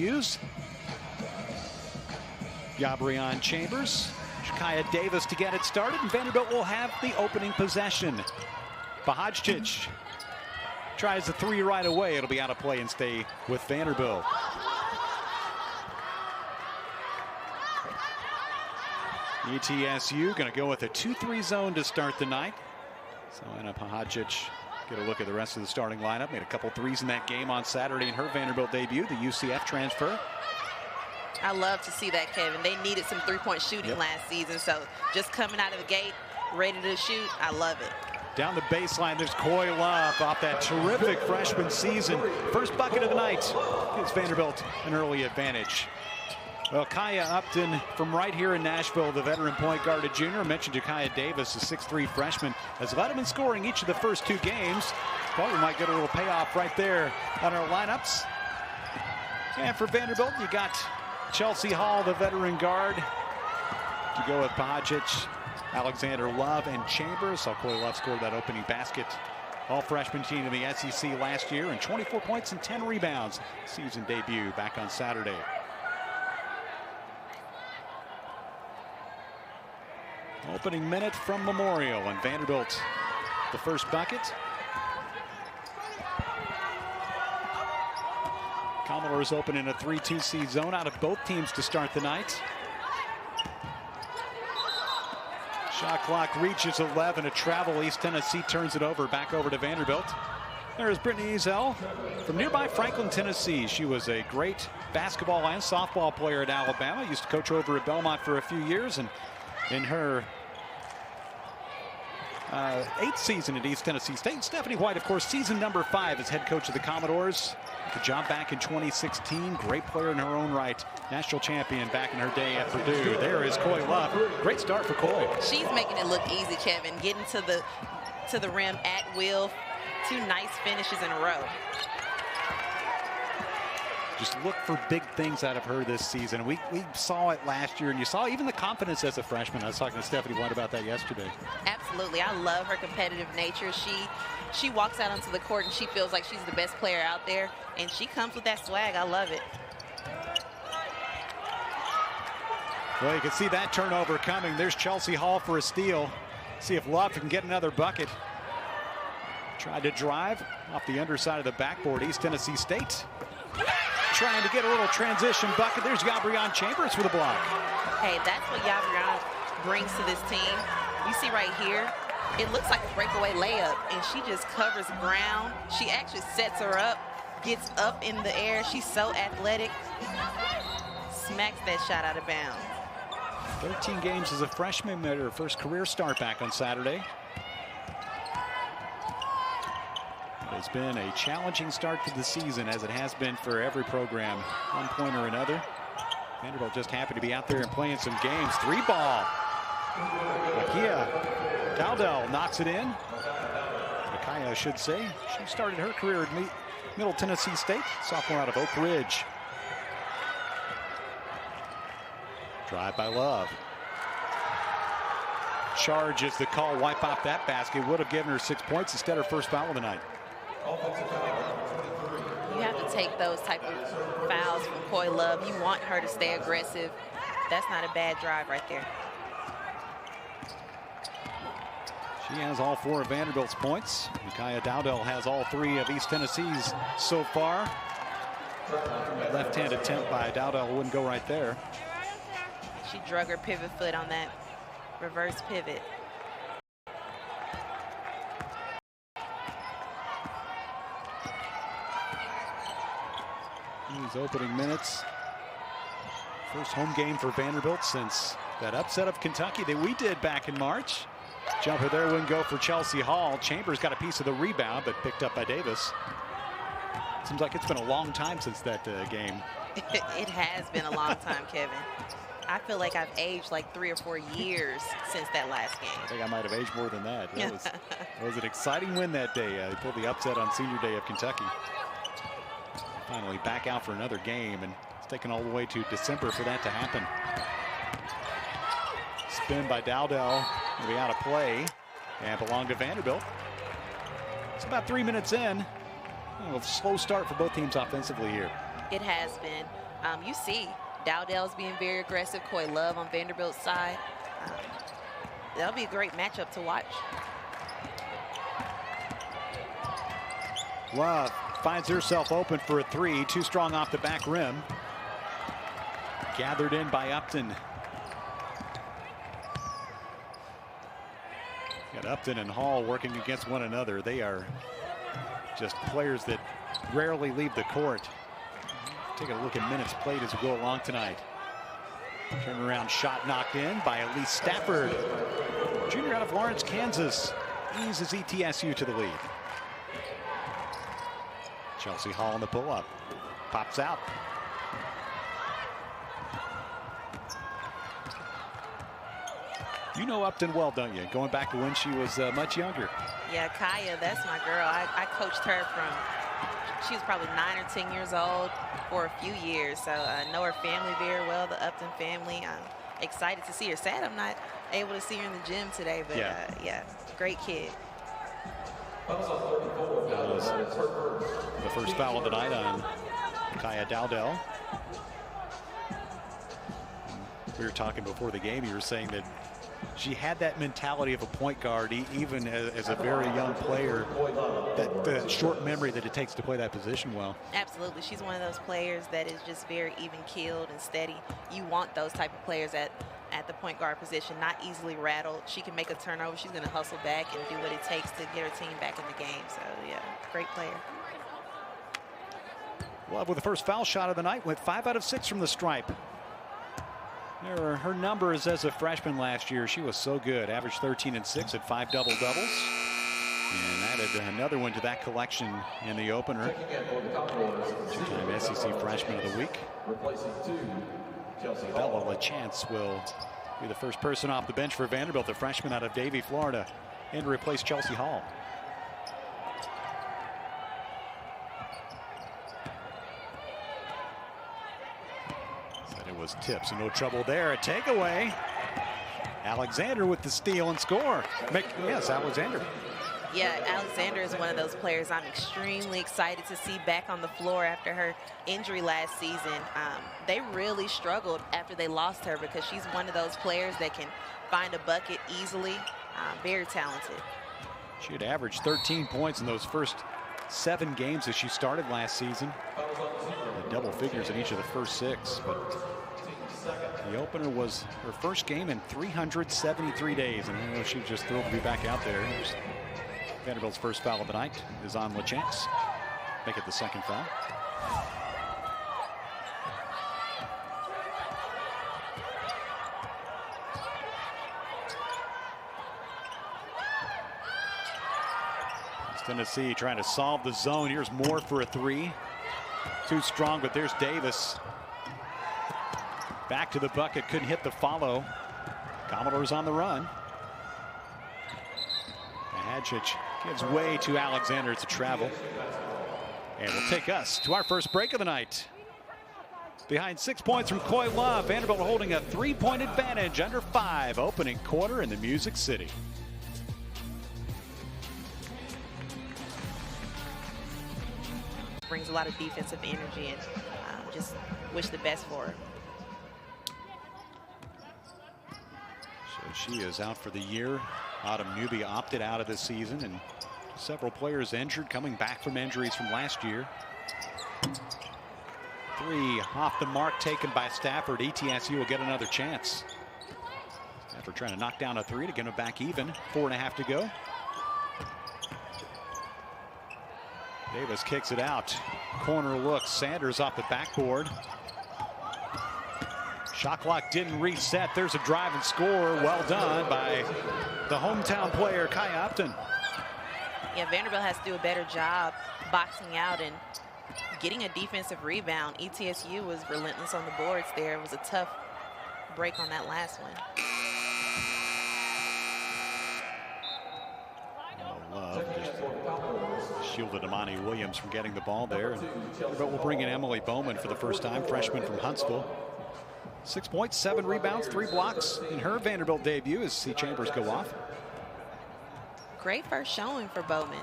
debuts. Gabrion Chambers, Ja'Kiah Davis to get it started, and Vanderbilt will have the opening possession. Pehadzic tries the three right away. It'll be out of play and stay with Vanderbilt. ETSU going to go with a 2-3 zone to start the night. So Enna Pehadzic get a look at the rest of the starting lineup. Made a couple threes in that game on Saturday in her Vanderbilt debut, the UCF transfer. I love to see that, Kevin. They needed some three-point shooting last season, so just coming out of the gate, ready to shoot, I love it. Down the baseline, there's Coy Love off that terrific freshman season. First bucket of the night gives Vanderbilt an early advantage. Well, Kaya Upton from right here in Nashville, the veteran point guard, a junior. I mentioned Ja'Kiah Davis, a 6'3 freshman, has led him in scoring each of the first two games. Probably might get a little payoff right there on our lineups. And for Vanderbilt, you got Chelsea Hall, the veteran guard. You go with Pehadzic, Alexander Love, and Chambers. So Coy Love scored that opening basket. All freshman team in the SEC last year, and 24 points and 10 rebounds. Season debut back on Saturday. Opening minute from Memorial, and Vanderbilt the first bucket. Commodores open in a 3-2C zone out of both teams to start the night. Shot clock reaches 11. A travel. East Tennessee turns it over, back over to Vanderbilt. There's Brittany Ezel from nearby Franklin, Tennessee. She was a great basketball and softball player at Alabama. Used to coach over at Belmont for a few years, and in her 8th season at East Tennessee State. Stephanie White, of course, season number 5 as head coach of the Commodores. The job back in 2016. Great player in her own right. National champion back in her day at Purdue. There is Coy Love. Great start for Coy. She's making it look easy, Kevin. Getting to the rim at will. 2 nice finishes in a row. Just look for big things out of her this season. We saw it last year, and you saw even the confidence as a freshman. I was talking to Stephanie White about that yesterday. Absolutely. I love her competitive nature. She walks out onto the court, and she feels like she's the best player out there, and she comes with that swag. I love it. Well, you can see that turnover coming. There's Chelsea Hall for a steal. See if Love can get another bucket. Tried to drive off the underside of the backboard. East Tennessee State trying to get a little transition bucket. There's Gabrion Chambers for the block. Hey, that's what Gabrion brings to this team. You see right here, it looks like a breakaway layup, and she just covers ground. She actually sets her up, gets up in the air. She's so athletic. Smacks that shot out of bounds. 13 games as a freshman, made her first career start back on Saturday. It's been a challenging start to the season, as it has been for every program, one point or another. Vanderbilt just happy to be out there and playing some games. 3-ball. Nakia Dowdell knocks it in. Nakia, I should say. She started her career at Middle Tennessee State, sophomore out of Oak Ridge. Drive by Love. Charge is the call. Wipe off that basket. Would have given her 6 points, instead her first foul of the night. You have to take those type of fouls from Coy Love. You want her to stay aggressive. That's not a bad drive right there. She has all 4 of Vanderbilt's points. Nakia Dowdell has all 3 of East Tennessee's so far. Left-hand attempt by Dowdell wouldn't go right there. She drug her pivot foot on that reverse pivot. These opening minutes. First home game for Vanderbilt since that upset of Kentucky that we did back in March. Jumper there wouldn't go for Chelsea Hall. Chambers got a piece of the rebound, but picked up by Davis. Seems like it's been a long time since that game. It has been a long time, Kevin. I feel like I've aged like 3 or 4 years since that last game. I think I might have aged more than that. That was an exciting win that day. They pulled the upset on senior day of Kentucky. Finally back out for another game, and it's taken all the way to December for that to happen. Spin by Dowdell will be out of play and belong to Vanderbilt. It's about 3 minutes in. A slow start for both teams offensively here. It has been. You see Dowdell's being very aggressive. Coy Love on Vanderbilt's side. That'll be a great matchup to watch. Love finds herself open for a three. Too strong off the back rim. Gathered in by Upton. Got Upton and Hall working against one another. They are just players that rarely leave the court. Take a look at minutes played as we go along tonight. Turnaround shot knocked in by Elise Stafford. Junior out of Lawrence, Kansas. Eases ETSU to the lead. Chelsea Hall on the pull-up. Pops out. You know Upton well, don't you? Going back to when she was much younger. Yeah, Kaya, that's my girl. I coached her from, she was probably 9 or 10 years old for a few years. So I know her family very well, the Upton family. I'm excited to see her. Sad I'm not able to see her in the gym today, but yeah, great kid. That was the first foul of the night on Kaya Dowdell. We were talking before the game. You were saying that she had that mentality of a point guard, even as a very young player, that short memory that it takes to play that position well. Absolutely. She's one of those players that is just very even-keeled and steady. You want those type of players at the point guard position, not easily rattled. She can make a turnover. She's going to hustle back and do what it takes to get her team back in the game. So, yeah, great player. Love with the first foul shot of the night. Went 5 out of 6 from the stripe. Her numbers as a freshman last year, she was so good. Averaged 13 and 6 at 5 double-doubles. And added another one to that collection in the opener. Two-time SEC Freshman of the Week. Bella LaChance will be the first person off the bench for Vanderbilt, the freshman out of Davie, Florida, and to replace Chelsea Hall. It was tips, so no trouble there. A takeaway. Alexander with the steal and score. Yes, Alexander. Yeah, Alexander is one of those players I'm extremely excited to see back on the floor after her injury last season. They really struggled after they lost her because she's one of those players that can find a bucket easily. Very talented. She had averaged 13 points in those first 7 games that she started last season. Double figures in each of the first 6, but the opener was her first game in 373 days, and I know she's just thrilled to be back out there. Vanderbilt's first foul of the night is on LaChance. Make it the second foul. Tennessee trying to solve the zone. Here's Moore for a 3. Too strong, but there's Davis. Back to the bucket, couldn't hit the follow. Commodores on the run. Pehadzic gives way to Alexander to travel. And will take us to our first break of the night. Behind 6 points from Coy Love, Vanderbilt holding a 3-point advantage under 5, opening quarter in the Music City. Brings a lot of defensive energy, and just wish the best for her. So she is out for the year. Autumn Newby opted out of this season, and several players injured, coming back from injuries from last year. 3 off the mark taken by Stafford. ETSU will get another chance. Stafford trying to knock down a 3 to get him back even. 4.5 to go. Davis kicks it out. Corner look. Sanders off the backboard. Shot clock didn't reset. There's a drive and score. Well done by the hometown player, Kaya Upton. Yeah, Vanderbilt has to do a better job boxing out and getting a defensive rebound. ETSU was relentless on the boards there. It was a tough break on that last one. Love just shielded Amani Williams from getting the ball there. But we'll bring in Emily Bowman for the first time, freshman from Huntsville. 6 points, 7 rebounds, 3 blocks in her Vanderbilt debut as C. Chambers go off. Great first showing for Bowman.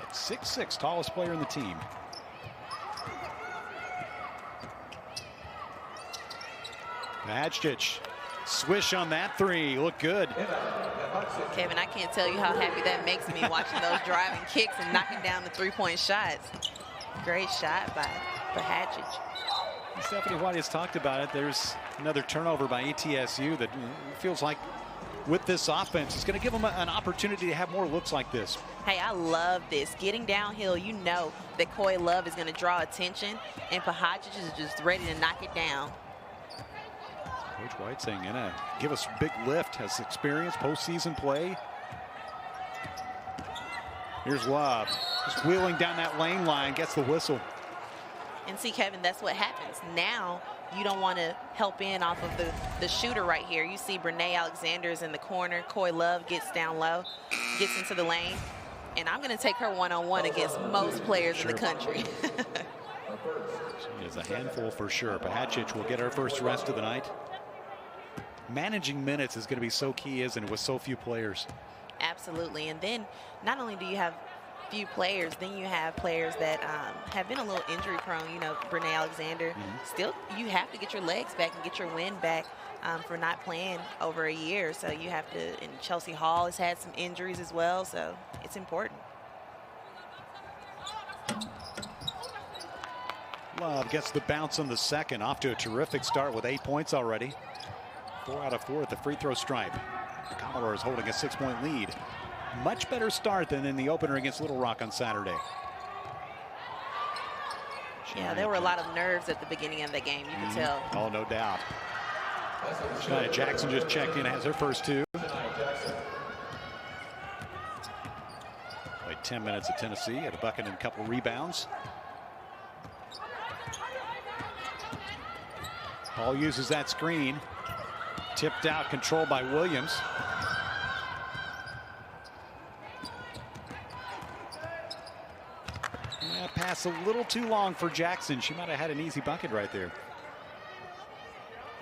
At 6'6", tallest player in the team. Pehadzic, swish on that three. Look good. Kevin, I can't tell you how happy that makes me watching those driving kicks and knocking down the three-point shots. Great shot by Pehadzic. Stephanie White has talked about it. There's another turnover by ETSU that feels like with this offense, it's going to give them an opportunity to have more looks like this. Hey, I love this. Getting downhill, you know that Coy Love is going to draw attention, and Pehadzic is just ready to knock it down. Coach White saying, Enna, give us a big lift, has experience, postseason play. Here's Love, just wheeling down that lane line, gets the whistle. And see, Kevin, that's what happens. Now you don't want to help in off of the shooter right here. You see Brene Alexander is in the corner. Coy Love gets down low, gets into the lane. And I'm going to take her one-on-one against most players in the country. She is a handful for sure. Pehadzic will get her first rest of the night. Managing minutes is going to be so key, isn't it, with so few players? Absolutely. And then not only do you have few players, then you have players that have been a little injury prone. You know, Brene Alexander. Still, you have to get your legs back and get your wind back for not playing over a year. So you have to, and Chelsea Hall has had some injuries as well, so it's important. Love gets the bounce on the second, off to a terrific start with 8 points already. 4 out of 4 at the free throw stripe. The Commodores holding a 6-point lead. Much better start than in the opener against Little Rock on Saturday. Yeah, there were a lot of nerves at the beginning of the game, you can tell. Oh, no doubt. Shania Jackson just checked in, has her first two. Played 10 minutes at Tennessee, had a bucket and a couple rebounds. Hall uses that screen. Tipped out, controlled by Williams. Pass a little too long for Jackson. She might have had an easy bucket right there.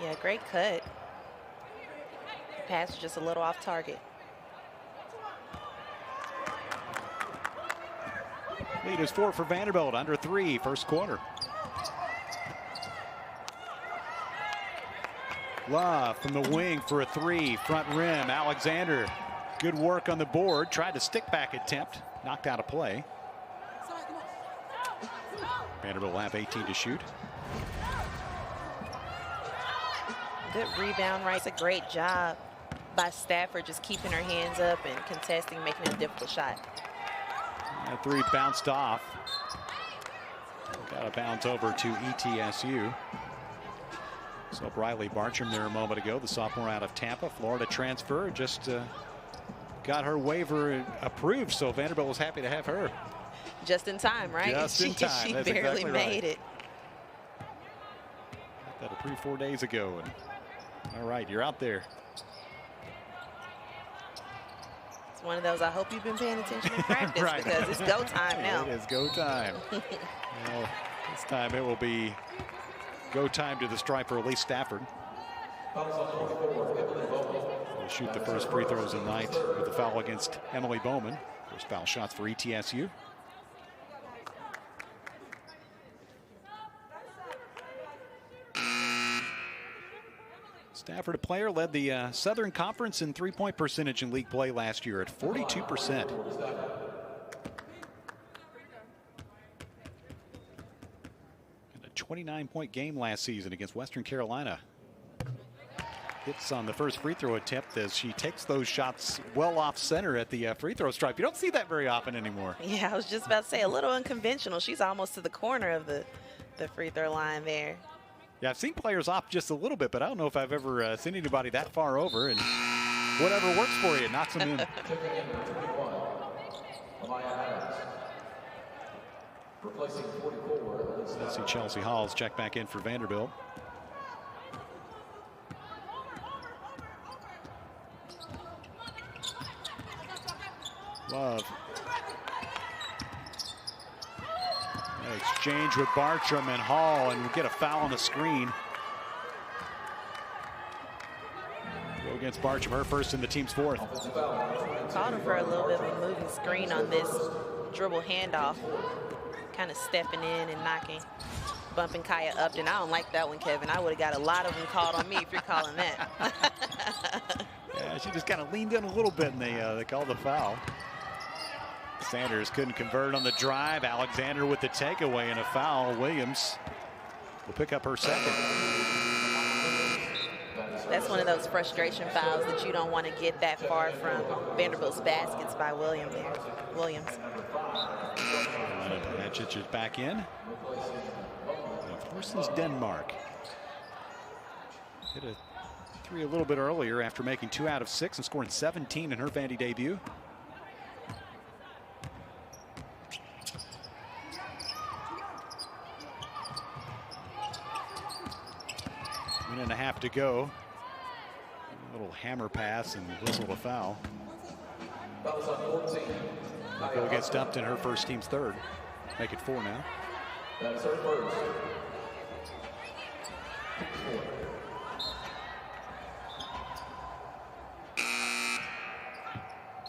Yeah, great cut. Pass just a little off target. Lead is 4 for Vanderbilt, under 3, first quarter. Love from the wing for a 3, front rim. Alexander, good work on the board. Tried to stick back attempt, knocked out of play. Vanderbilt will have 18 to shoot. Good rebound, right? It's a great job by Stafford just keeping her hands up and contesting, making a difficult shot. That 3 bounced off. Got to bounce over to ETSU. So Briley Bartram there a moment ago, the sophomore out of Tampa, Florida transfer, just got her waiver approved, so Vanderbilt was happy to have her. Just in time, right? Just in time. She That's barely exactly made right. it. Got that approved 4 days ago. And all right, you're out there. It's one of those, I hope you've been paying attention in practice Right. because it's go time now. It is go time. Well, this time it will be go time to the stripe for Elise Stafford. Will shoot the first free throws of the night with the foul against Emily Bowman. First foul shots for ETSU. Stafford, a player, led the Southern Conference in three-point percentage in league play last year at 42%. And a 29-point game last season against Western Carolina. Hits on the first free throw attempt as she takes those shots well off center at the free throw stripe. You don't see that very often anymore. Yeah, I was just about to say, a little unconventional. She's almost to the corner of the free throw line there. Yeah, I've seen players off just a little bit, but I don't know if I've ever seen anybody that far over. And whatever works for you, knocks them in. Let's see Chelsea Hall's check back in for Vanderbilt. Love. Exchange with Bartram and Hall, and we get a foul on the screen. Go against Bartram, her first and the team's fourth. Called him for a little bit of a moving screen on this dribble handoff. Kind of stepping in and knocking. bumping Kaya Upton. I don't like that one, Kevin. I would have got a lot of them called on me if you're calling that. Yeah, she just kind of leaned in a little bit, and they called the foul. Sanders couldn't convert on the drive. Alexander with the takeaway and a foul. Williams will pick up her second. That's one of those frustration fouls that you don't want to get that far from Vanderbilt's baskets by Williams. Enna Pehadzic is back in. Versus Denmark. Hit a three a little bit earlier after making 2 out of 6 and scoring 17 in her Vandy debut. Minute and a half to go. A little hammer pass and whistle a foul. Go gets dumped in her first team's third. Make it 4 now. That's her first.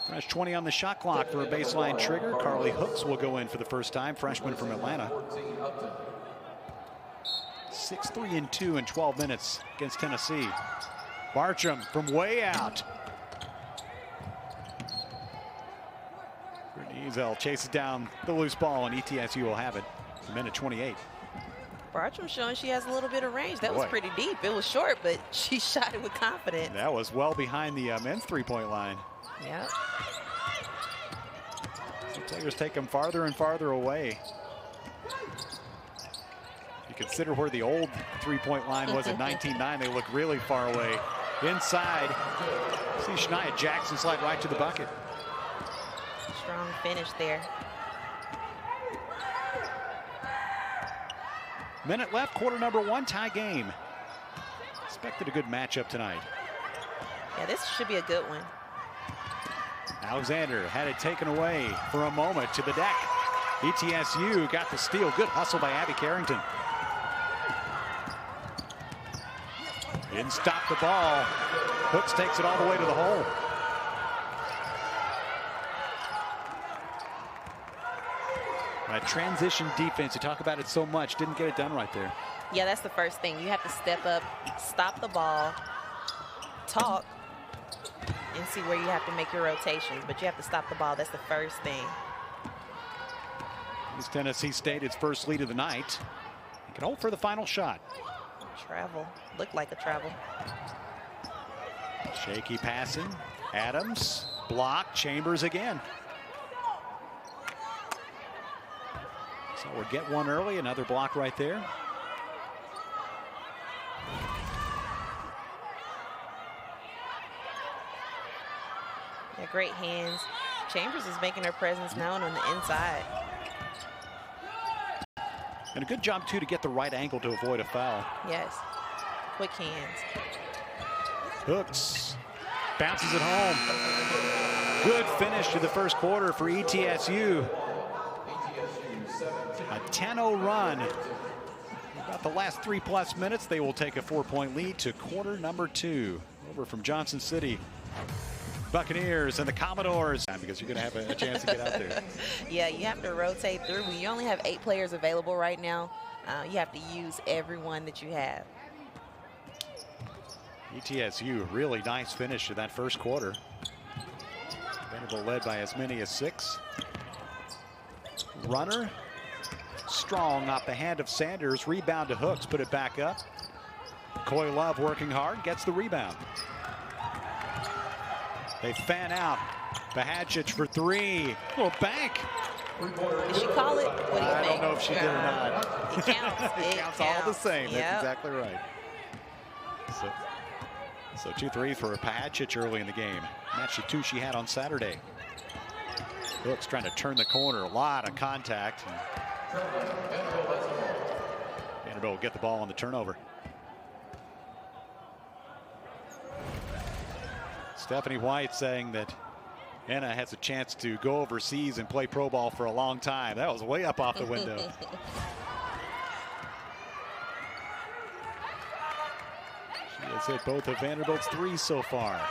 Fresh 20 on the shot clock for a baseline trigger. Carly Hooks will go in for the first time, freshman from Atlanta. 6-3 and 2 in 12 minutes against Tennessee. Bartram from way out. Brittany Ezel chases down the loose ball, and ETSU will have it. Minute 28. Bartram showing she has a little bit of range. That was pretty deep. It was short, but she shot it with confidence. That was well behind the men's three-point line. Yeah. The players take them farther and farther away. You consider where the old three-point line was at 19-9. They look really far away. Inside, see Shania Jackson slide right to the bucket. Strong finish there. Minute left, quarter number 1, tie game. Expected a good matchup tonight. Yeah, this should be a good one. Alexander had it taken away for a moment to the deck. ETSU got the steal. Good hustle by Abby Carrington. Didn't stop the ball. Hooks takes it all the way to the hole. That transition defense, you talk about it so much, didn't get it done right there. Yeah, that's the first thing. You have to step up, stop the ball, talk, and see where you have to make your rotations. But you have to stop the ball. That's the first thing. This Tennessee State, its first lead of the night. It can hold for the final shot. Travel. Looked like a travel. Shaky passing. Adams. Block. Chambers again. So we'll get one early. Another block right there. Yeah, great hands. Chambers is making her presence known on the inside. And a good job, too, to get the right angle to avoid a foul. Yes. Quick hands. Hooks. Bounces it home. Good finish to the first quarter for ETSU. A 10-0 run. About the last 3+ minutes, they will take a 4-point lead to quarter number 2. Over from Johnson City. Buccaneers and the Commodores, because you're going to have a chance to get out there. Yeah, you have to rotate through. When you only have 8 players available right now, you have to use everyone that you have. ETSU, really nice finish to that first quarter. Vanderbilt led by as many as 6. Runner, strong off the hand of Sanders. Rebound to Hooks, put it back up. Coy Love working hard, gets the rebound. They fan out. Pehadzic for 3. Oh, bank. Did she call it? What do you I think? don't know if she did or not. It counts. It counts all the same. Yep. That's exactly right. So 2 threes for Pehadzic early in the game. Matched the 2 she had on Saturday. Hooks trying to turn the corner. A lot of contact. Vanderbilt will get the ball on the turnover. Stephanie White saying that Enna has a chance to go overseas and play pro ball for a long time. That was way up off the window. She has hit both of Vanderbilt's 3s so far.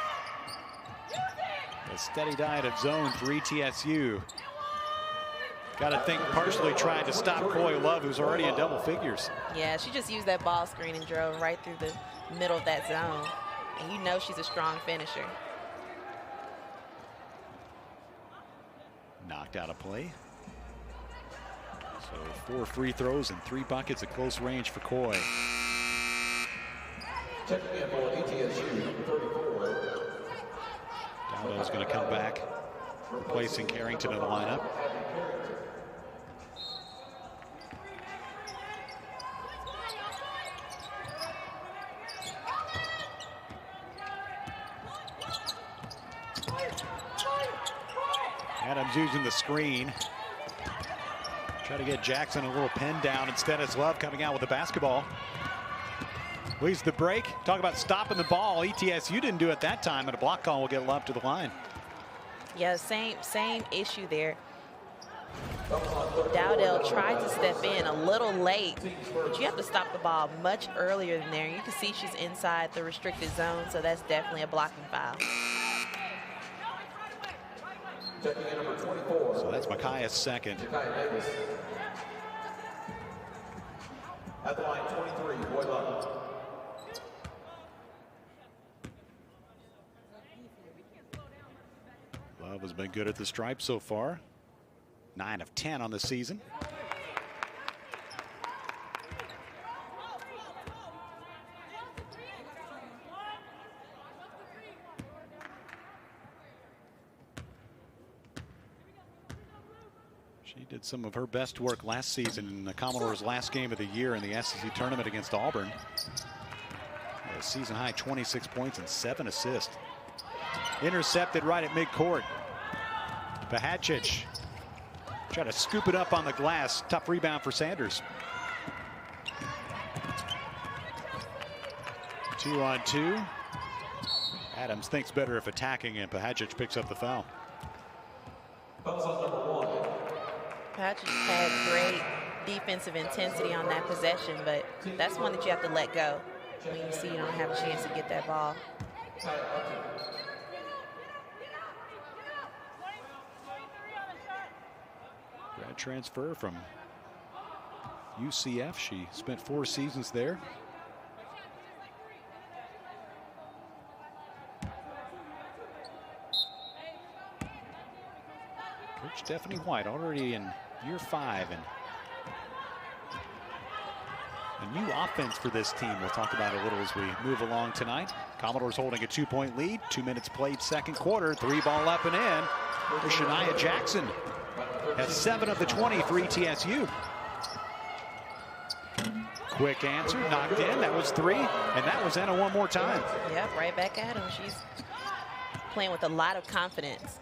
A steady diet of zone for ETSU. Got to think partially trying to stop Coy Love, who's already in double figures. Yeah, she just used that ball screen and drove right through the middle of that zone. And you know she's a strong finisher. Knocked out of play. So 4 free throws and 3 buckets at close range for Coy. Dowdell's going to come back, replacing Carrington in the lineup. Adams using the screen. Try to get Jackson a little pin down. Instead, it's Love coming out with the basketball. Leads the break. Talk about stopping the ball. ETSU didn't do it that time, and a block call will get Love to the line. Yeah, same issue there. Dowdell tried to step in a little late, but you have to stop the ball much earlier than there. You can see she's inside the restricted zone, so that's definitely a blocking foul. So that's Micaiah's second. At the line, 23, Coy Love. Love has been good at the stripe so far. 9 of 10 on the season. She did some of her best work last season in the Commodores' last game of the year in the SEC tournament against Auburn. A season high 26 points and 7 assists. Intercepted right at midcourt. Pehadzic try to scoop it up on the glass. Tough rebound for Sanders. 2-on-2. Adams thinks better if attacking, and Pehadzic picks up the foul. Pehadzic had great defensive intensity on that possession, but that's one that you have to let go when you see you don't have a chance to get that ball. Grad transfer from UCF. She spent 4 seasons there. Coach Stephanie White already in year 5, and a new offense for this team. We'll talk about it a little as we move along tonight. Commodores holding a 2-point lead. 2 minutes played, second quarter. 3-ball up and in for Shania Jackson. Has 7 of the 20 for ETSU. Quick answer, knocked in. That was 3, and that was Enna one more time. Yep, right back at him. She's playing with a lot of confidence.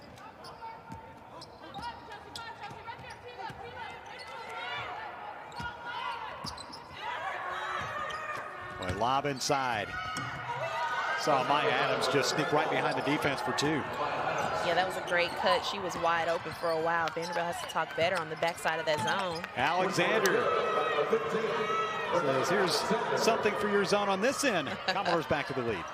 Boy, lob inside. Saw Maya Adams just sneak right behind the defense for 2. Yeah, that was a great cut. She was wide open for a while. Vanderbilt has to talk better on the backside of that zone. Alexander says, here's something for your zone on this end. Commodores back to the lead.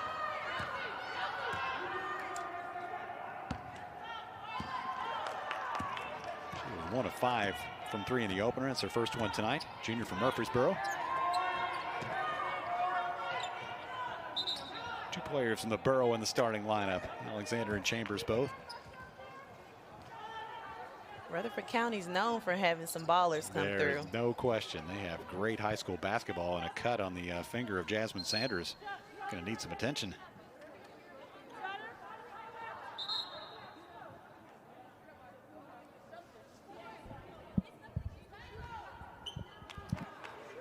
She was 1 of 5 from 3 in the opener. It's her first one tonight. Junior from Murfreesboro. 2 players from the Borough in the starting lineup. Alexander and Chambers both. Rutherford County's known for having some ballers come through. No question. They have great high school basketball, and a cut on the finger of Jasmine Sanders. Going to need some attention.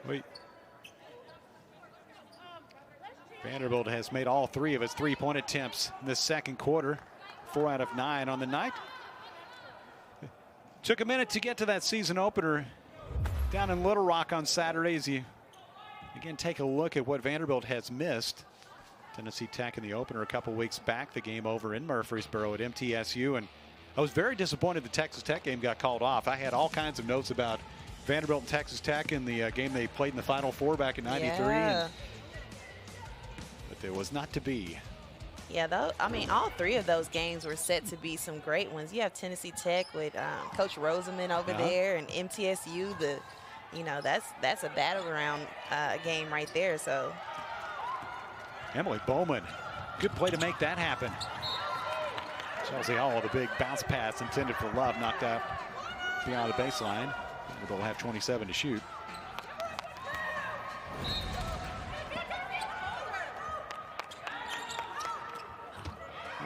Wait. Vanderbilt has made all 3 of its 3-point attempts in this second quarter. 4 out of 9 on the night. Took a minute to get to that season opener down in Little Rock on Saturday. As you again take a look at what Vanderbilt has missed. Tennessee Tech in the opener a couple weeks back. The game over in Murfreesboro at MTSU. And I was very disappointed the Texas Tech game got called off. I had all kinds of notes about Vanderbilt and Texas Tech in the game they played in the Final Four back in '93. Yeah. But there was not to be. Yeah, though, I mean, all three of those games were set to be some great ones. You have Tennessee Tech with Coach Roseman over there, and MTSU. That's a battleground game right there. So Emily Bowman, good play to make that happen. Chelsea Hall, the big bounce pass intended for Love, knocked out beyond the baseline. They'll have 27 to shoot.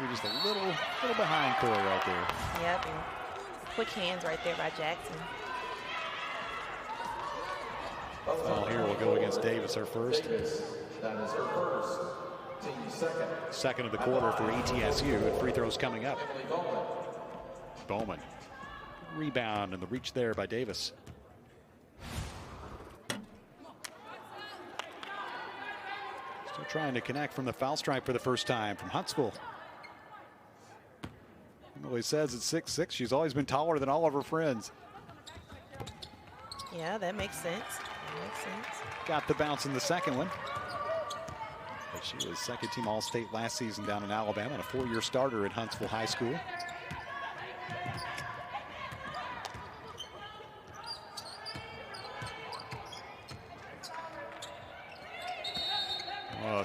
We're just a little behind Corey right there. Yep, and quick hands right there by Jackson. Well, here we'll go against Davis, her first. That is her first. Team Second of the quarter for ETSU, and free throws coming up. Bowman. Rebound and the reach there by Davis. Still trying to connect from the foul stripe for the first time from Huntsville. Emily says at 6'6", she's always been taller than all of her friends. Yeah, that makes sense. That makes sense. Got the bounce in the second one. But she was second team All-State last season down in Alabama and a 4-year starter at Huntsville High School.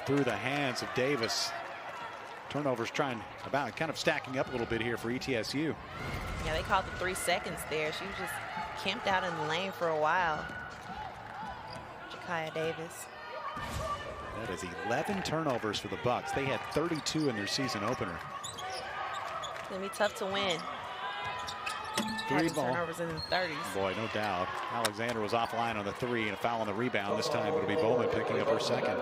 Through the hands of Davis. Turnovers kind of stacking up a little bit here for ETSU. Yeah, they called the 3 seconds there. She was just camped out in the lane for a while. Jakaya Davis. That is 11 turnovers for the Bucks. They had 32 in their season opener. It's going to be tough to win. Three turnovers in the 30s. Boy, no doubt. Alexander was offline on the 3 and a foul on the rebound. This time it'll be Bowman picking up her second.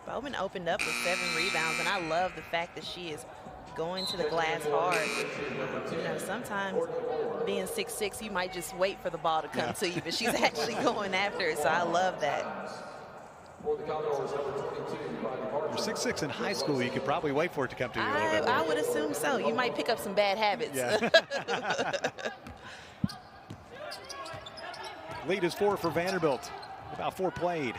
Bowman opened up with 7 rebounds, and I love the fact that she is going to the glass hard. You know, sometimes being 6'6", you might just wait for the ball to come to you, but she's actually going after it, so I love that. You're 6'6" in high school, you could probably wait for it to come to you a little bit more. I would assume so. You might pick up some bad habits. Yeah. Lead is 4 for Vanderbilt. About 4 played.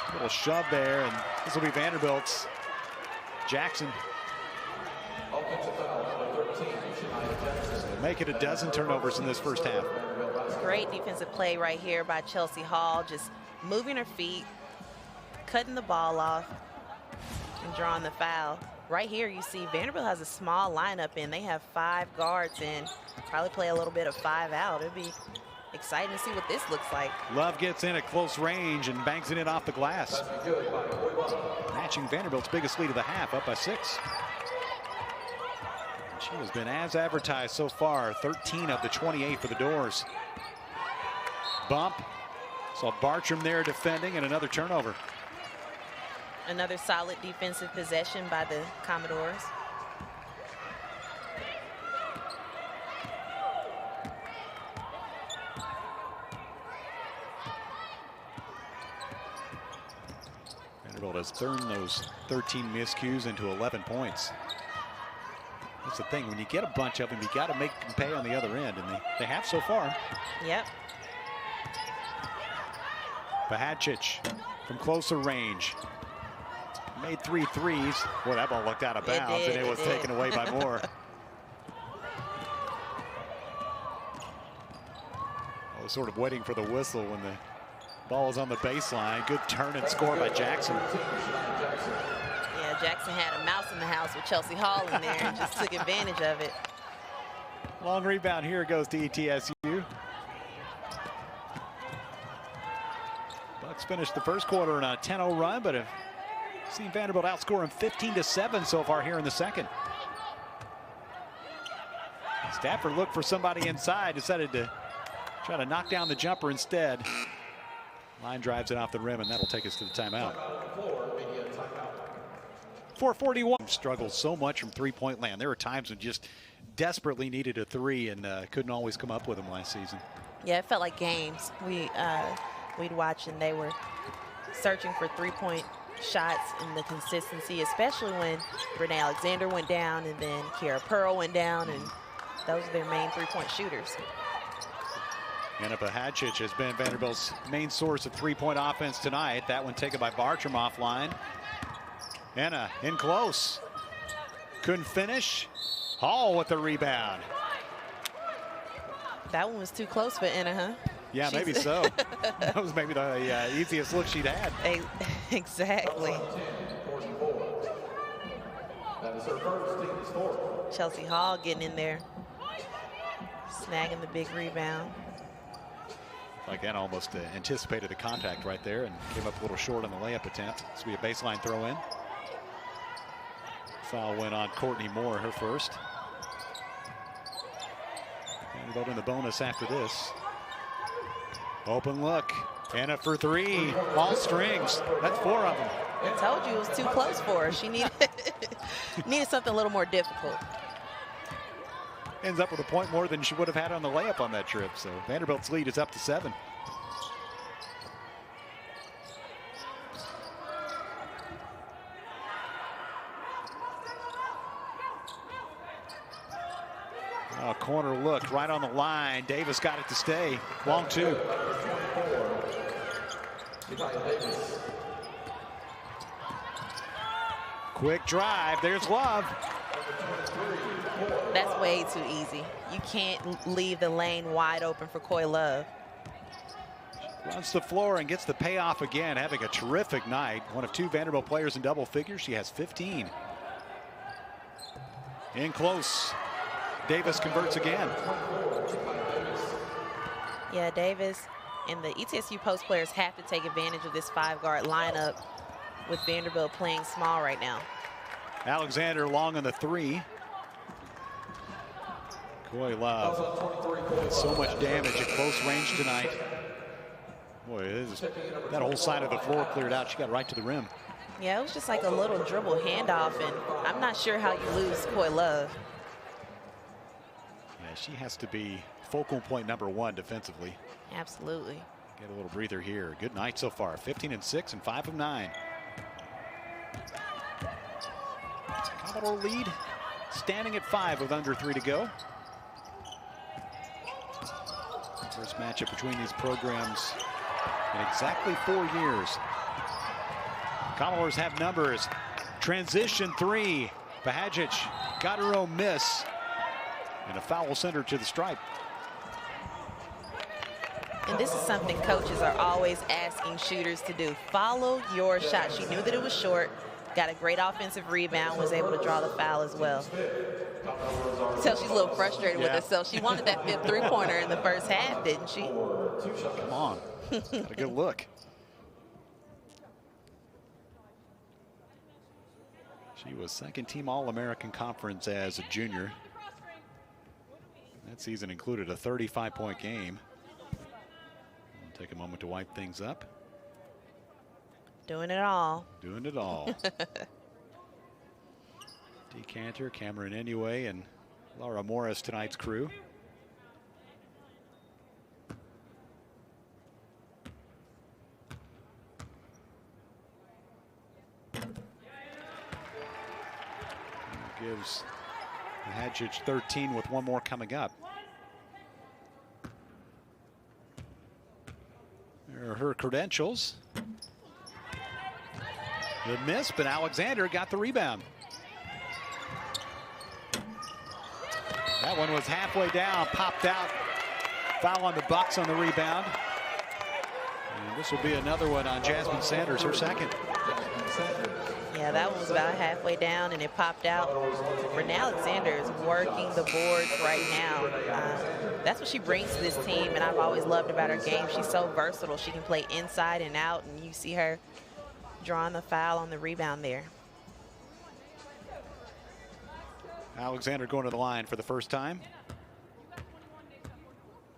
A little shove there, and this will be Vanderbilt's. Jackson. Make it a dozen turnovers in this first half. Great defensive play right here by Chelsea Hall, just moving her feet, cutting the ball off, and drawing the foul. Right here, you see Vanderbilt has a small lineup in. They have 5 guards in. Probably play a little bit of 5 out. It'd be exciting to see what this looks like. Love gets in at close range and banks it in off the glass. Matching Vanderbilt's biggest lead of the half, up by 6. She has been as advertised so far, 13 of the 28 for the Doors. Bump. Saw Bartram there defending, and another turnover. Another solid defensive possession by the Commodores. Vanderbilt has turned those 13 miscues into 11 points. That's the thing, when you get a bunch of them, you got to make them pay on the other end, and they have so far. Yep. Pehadzic from closer range. Made 3 threes. Boy, that ball looked out of bounds, and it was taken away by Moore. I was sort of waiting for the whistle when the ball was on the baseline. Good turn and score by Jackson. Yeah, Jackson had a mouse in the house with Chelsea Hall in there and just took advantage of it. Long rebound here goes to ETSU. Bucks finished the first quarter on a 10-0 run, but have seen Vanderbilt outscore them 15-7 so far here in the second. Stafford looked for somebody inside, decided to try to knock down the jumper instead. Line drives it off the rim, and that'll take us to the timeout. 4:41. Struggled so much from three-point land. There were times when just desperately needed a 3 and couldn't always come up with them last season. Yeah, it felt like games. We'd watch, and they were searching for three-point shots and the consistency, especially when Renee Alexander went down and then Kiara Pearl went down, and those are their main three-point shooters. Enna Pehadzic has been Vanderbilt's main source of three-point offense tonight. That one taken by Bartram offline. Enna in close. Couldn't finish. Hall with the rebound. That one was too close for Enna, huh? Yeah, maybe so. That was maybe the easiest look she'd had. Exactly. That is her first, team score. Chelsea Hall getting in there, snagging the big rebound. Like Enna almost anticipated the contact right there and came up a little short on the layup attempt. This will be a baseline throw in. Foul went on Courtney Moore, her first. Vanderbilt in the bonus after this. Open look. Enna for three. All strings. That's 4 of them. I told you it was too close for her. She needed something a little more difficult. Ends up with a point more than she would have had on the layup on that trip. So Vanderbilt's lead is up to 7. Oh, corner look right on the line. Davis got it to stay. Long 2. Quick drive. There's Love. That's way too easy. You can't leave the lane wide open for Coy Love. Runs the floor and gets the payoff again, having a terrific night. One of 2 Vanderbilt players in double figures. She has 15. In close. Davis converts again. Yeah, Davis and the ETSU post players have to take advantage of this 5-guard lineup with Vanderbilt playing small right now. Alexander long on the 3. Coy Love. So much damage at close range tonight. Boy, that whole side of the floor cleared out. She got right to the rim. Yeah, it was just like a little dribble handoff, and I'm not sure how you lose Coy Love. Yeah, she has to be focal point #1 defensively. Absolutely. Get a little breather here. Good night so far. 15 and 6 and 5 of 9. Commodore lead standing at 5 with under 3 to go. First matchup between these programs in exactly 4 years. Commodores have numbers. Transition 3. Pehadzic got her own miss. And a foul will send her to the stripe. And this is something coaches are always asking shooters to do. Follow your shot. She knew that it was short, got a great offensive rebound, was able to draw the foul as well. So she's a little frustrated with herself. She wanted that 5th three-pointer in the first half, didn't she? Come on. Got a good look. She was 2nd team All-American Conference as a junior. That season included a 35-point game. We'll take a moment to wipe things up. Doing it all. Doing it all. Decanter, Cameron Anyway, and Laura Morris, tonight's crew. Gives Pehadzic 13 with 1 more coming up. There are her credentials. The miss, but Alexander got the rebound. That one was halfway down, popped out. Foul on the Bucks on the rebound. And this will be another one on Jasmine Sanders, her 2nd. Yeah, that one was about halfway down and it popped out. Renee Alexander is working the boards right now. That's what she brings to this team, and I've always loved about her game. She's so versatile. She can play inside and out, and you see her drawing the foul on the rebound there. Alexander going to the line for the first time.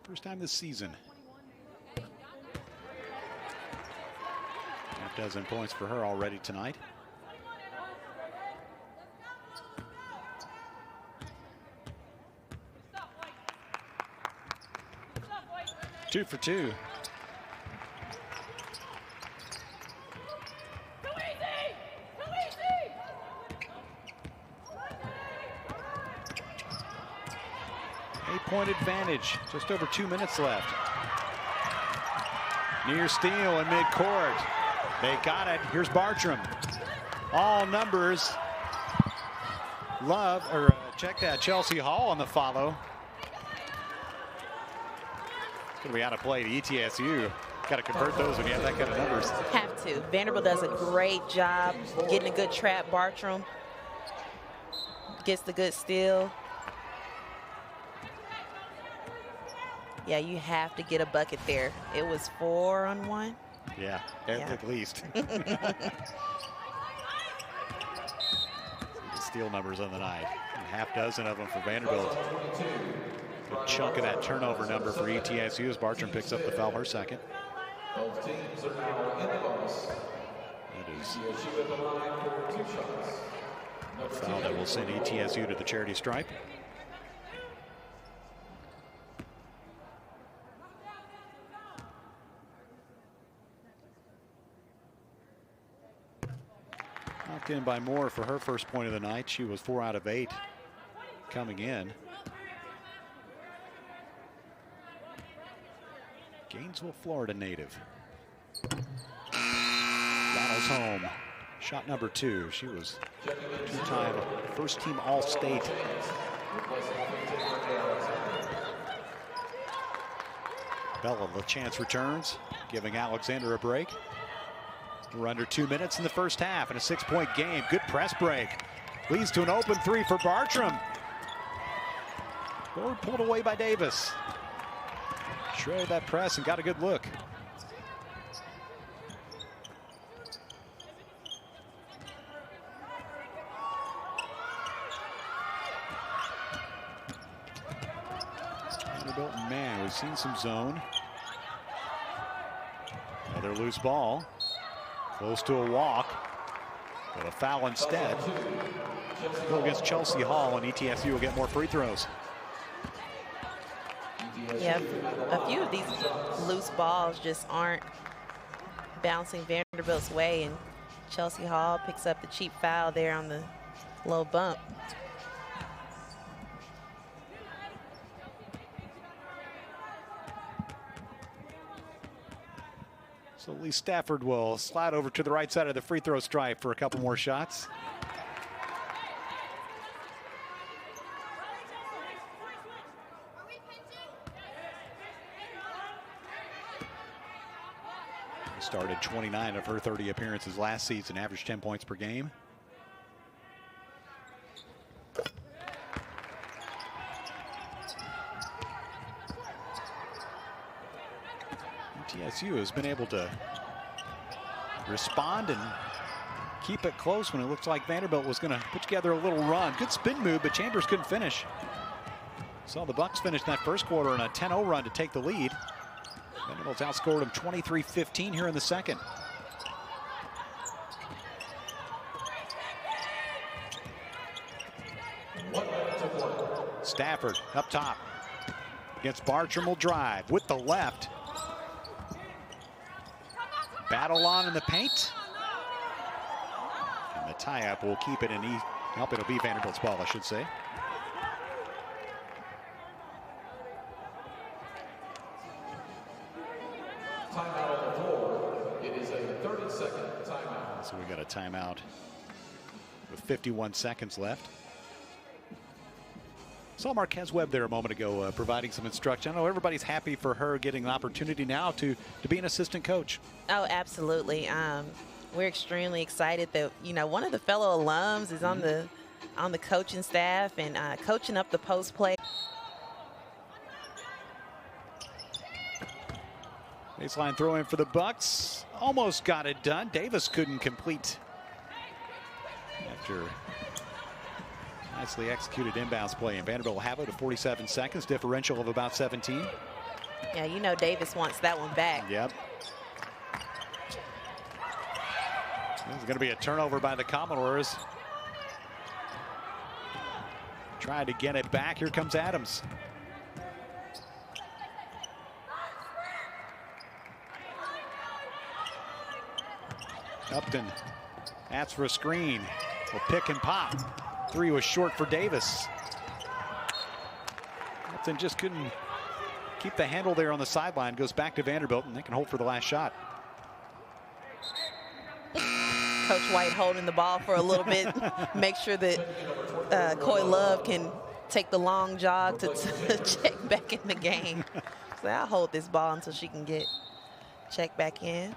First time this season. 12 points for her already tonight. Two for 2. 6-point advantage. Just over 2 minutes left. Near steal in midcourt. They got it. Here's Bartram. All numbers. Check that. Chelsea Hall on the follow. It's going to be out of play to ETSU. Got to convert those when you have that kind of numbers. Have to. Vanderbilt does a great job getting a good trap. Bartram gets the good steal. Yeah, you have to get a bucket there. It was 4-on-1. Yeah, at least. The steal numbers on the night. And half dozen of them for Vanderbilt. Good chunk of that turnover number for ETSU as Bartram picks up the foul, her second. Both teams are now in the bonus. That is ETSU at the line for 2 shots. a foul that will send ETSU to the charity stripe. Knocked in by Moore for her first point of the night. She was 4 out of 8 coming in. Gainesville, Florida native. Rattles home. Shot number 2. She was 2-time first-team All-State. Bella LaChance returns, giving Alexander a break. We're under 2 minutes in the first half in a 6-point game. Good press break. Leads to an open 3 for Bartram. Forward pulled away by Davis. Shredded that press and got a good look. Vanderbilt, man, we've seen some zone. Another loose ball. Close to a walk, but a foul instead. Go against Chelsea Hall, and ETSU will get more free throws. Yeah, a few of these loose balls just aren't bouncing Vanderbilt's way, and Chelsea Hall picks up the cheap foul there on the low bump. So Lee Stafford will slide over to the right side of the free throw stripe for a couple more shots. Started 29 of her 30 appearances last season, averaged 10 points per game. ETSU has been able to respond and keep it close when it looked like Vanderbilt was going to put together a little run. Good spin move, but Chambers couldn't finish. Saw the Bucks finish that first quarter on a 10-0 run to take the lead. Vanderbilt's outscored them 23-15 here in the second. Stafford up top against Bartram, will drive with the left. Battle on in the paint. And the tie-up will keep it in. It'll be Vanderbilt's ball, I should say. Timeout on the floor. It is a 30-second timeout. So we got a timeout with 51 seconds left. Saw Marquez Webb there a moment ago providing some instruction. I know everybody's happy for her getting an opportunity now to be an assistant coach. Oh, absolutely. We're extremely excited that, one of the fellow alums is on the coaching staff and coaching up the post play. Baseline throw in for the Bucks. Almost got it done. Davis couldn't complete after nicely executed inbounds play, and Vanderbilt will have it at 47 seconds, differential of about 17. Yeah, Davis wants that one back. Yep. This is going to be a turnover by the Commodores. Tried to get it back. Here comes Adams. Upton asks for a screen. Will pick and pop. 3 was short for Davis. Upton just couldn't keep the handle there on the sideline. Goes back to Vanderbilt, and they can hold for the last shot. Coach White holding the ball for a little bit. Make sure that Coy Love can take the long jog to check back in the game. So I'll hold this ball until she can get checked back in.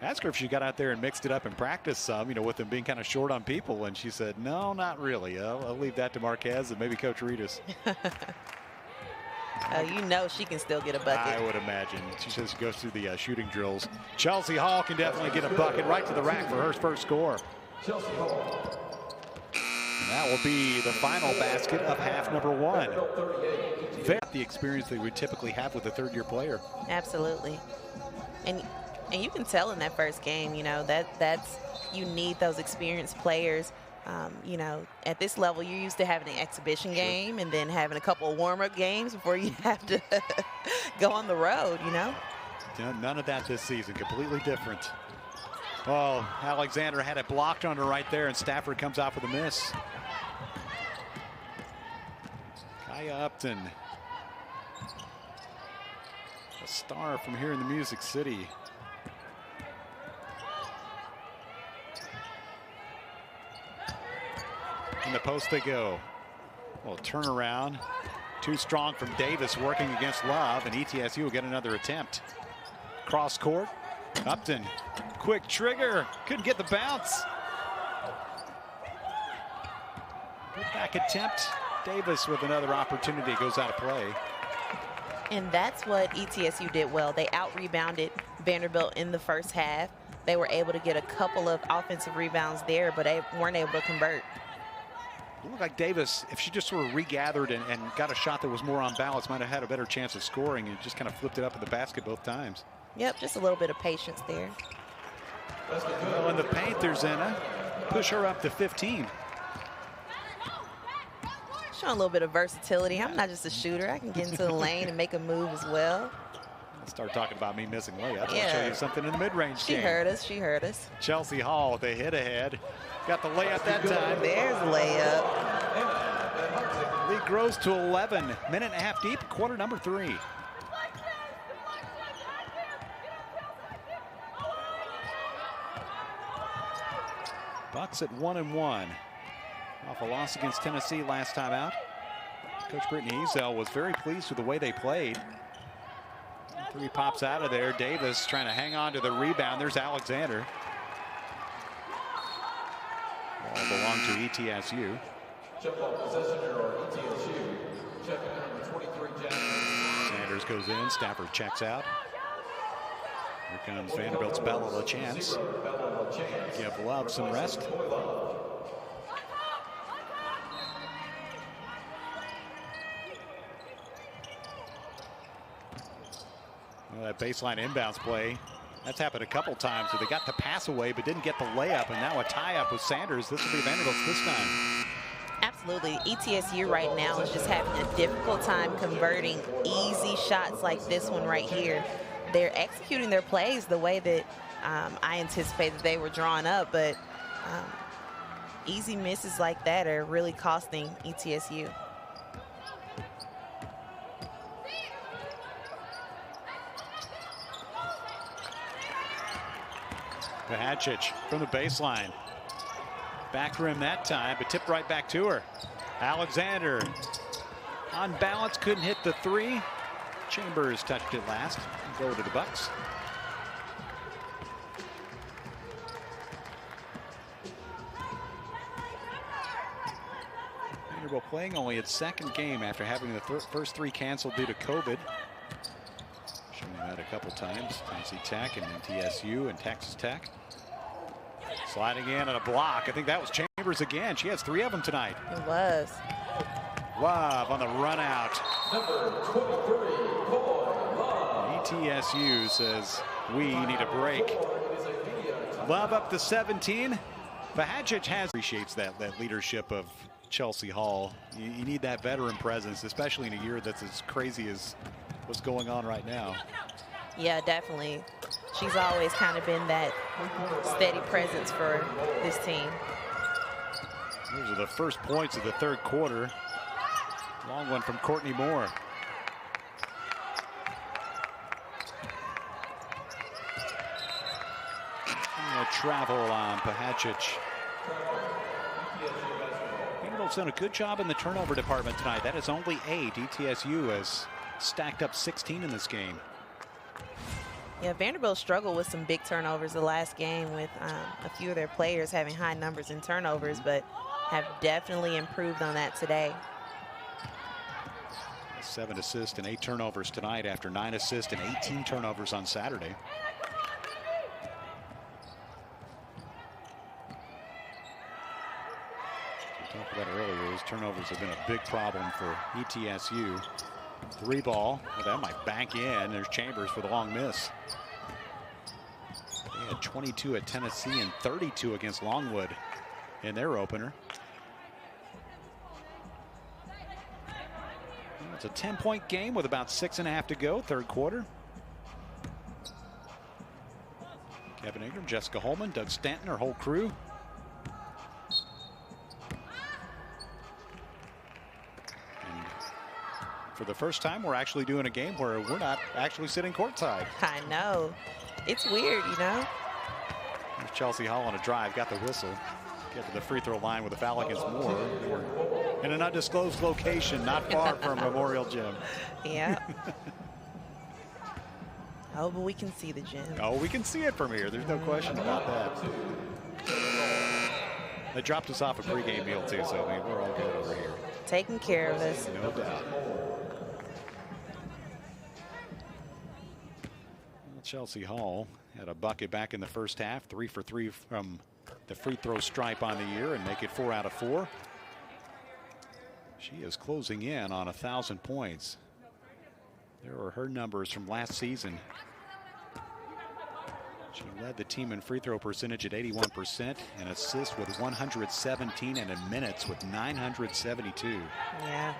Asked her if she got out there and mixed it up and practiced some, you know, with them being kind of short on people, and she said, no, not really. I'll leave that to Marquez and maybe Coach Reedus. You know she can still get a bucket. I would imagine. She says she goes through the shooting drills. Chelsea Hall can definitely get a bucket right to the rack for her first score. Chelsea Hall. And that will be the final basket of half number one. The experience that we typically have with a third-year player. Absolutely. And you can tell in that first game, you know, that's you need those experienced players. You know, at this level, you're used to having an exhibition game and then having a couple of warm-up games before you have to go on the road, you know? None of that this season. Completely different. Oh, Alexander had it blocked on her right there, and Stafford comes out with a miss. Kaya Upton, a star from here in the Music City. In the post they go. Well, turnaround. Too strong from Davis working against Love, and ETSU will get another attempt. Cross court. Upton. Quick trigger. Couldn't get the bounce. Put back attempt. Davis with another opportunity. Goes out of play. And that's what ETSU did well. They out-rebounded Vanderbilt in the first half. They were able to get a couple of offensive rebounds there, but they weren't able to convert. It looked like Davis, if she just sort of regathered and got a shot that was more on balance, might have had a better chance of scoring, and just kind of flipped it up in the basket both times. Yep, just a little bit of patience there. Well, in the paint, there's Enna. Push her up to 15. Showing a little bit of versatility. I'm not just a shooter. I can get into the lane and make a move as well. I'll start talking about me missing layups. Yeah. I'll show you something in the mid-range game. She heard us. She heard us. Chelsea Hall with a hit ahead. Got the layup that time. There's a layup. Lead grows to 11. Minute and a half deep, quarter number 3. Bucks at 1-1. Off a loss against Tennessee last time out. Coach Brittany Ezel was very pleased with the way they played. 3 pops out of there. Davis trying to hang on to the rebound. There's Alexander. Ball belonged to ETSU. Check ball possession error, ETSU. Check number 23, Jackson. Sanders goes in. Stafford checks out. Here comes Vanderbilt's Bella LaChance. Give Love some rest. Well, that baseline inbounds play, that's happened a couple times where they got the pass away but didn't get the layup, and now a tie-up with Sanders. This will be Vanderbilt's this time. Absolutely. ETSU right now is just having a difficult time converting easy shots like this one right here. They're executing their plays the way that I anticipated they were drawing up, but easy misses like that are really costing ETSU. Pehadzic from the baseline. Back rim that time, but tipped right back to her. Alexander on balance, couldn't hit the 3. Chambers touched it last. Go to the Bucks. Vanderbilt playing only its second game after having the first 3 canceled due to COVID. Showing that a couple times. Tennessee Tech and TSU and Texas Tech. Sliding in on a block. I think that was Chambers again. She has 3 of them tonight. It was. Love on the run out. Number 23, ETSU says we need a break. Love up to 17. Pehadzic appreciates that leadership of Chelsea Hall. You need that veteran presence, especially in a year that's as crazy as what's going on right now. Yeah, definitely. She's always kind of been that steady presence for this team. Those are the first points of the third quarter. Long one from Courtney Moore. Travel on Pehadzic. Vanderbilt's done a good job in the turnover department tonight. That is only 8. ETSU has stacked up 16 in this game. Yeah, Vanderbilt struggled with some big turnovers the last game with a few of their players having high numbers in turnovers, but have definitely improved on that today. 7 assists and 8 turnovers tonight after 9 assists and 18 turnovers on Saturday. We talked about earlier, those turnovers have been a big problem for ETSU. 3 ball, well, that might bank in. There's Chambers for the long miss. They had 22 at Tennessee and 32 against Longwood in their opener. It's a 10-point game with about 6.5 to go, third quarter. Kevin Ingram, Jessica Holman, Doug Stanton, her whole crew. And for the first time, we're actually doing a game where we're not actually sitting courtside. I know. It's weird, you know. There's Chelsea Hall on a drive, got the whistle. Get to the free throw line with a foul against Moore. In an undisclosed location, not far from Memorial Gym. Yeah. Oh, but we can see the gym. Oh, we can see it from here. There's no question about that. They dropped us off a pregame meal, too, so I mean, we're all good over here. Taking care of us. No doubt. Well, Chelsea Hall had a bucket back in the first half, 3 for 3 from the free throw stripe on the year and make it 4 out of 4. She is closing in on 1,000 points. There are her numbers from last season. She led the team in free throw percentage at 81% and assists with 117 and in minutes with 972. Yeah.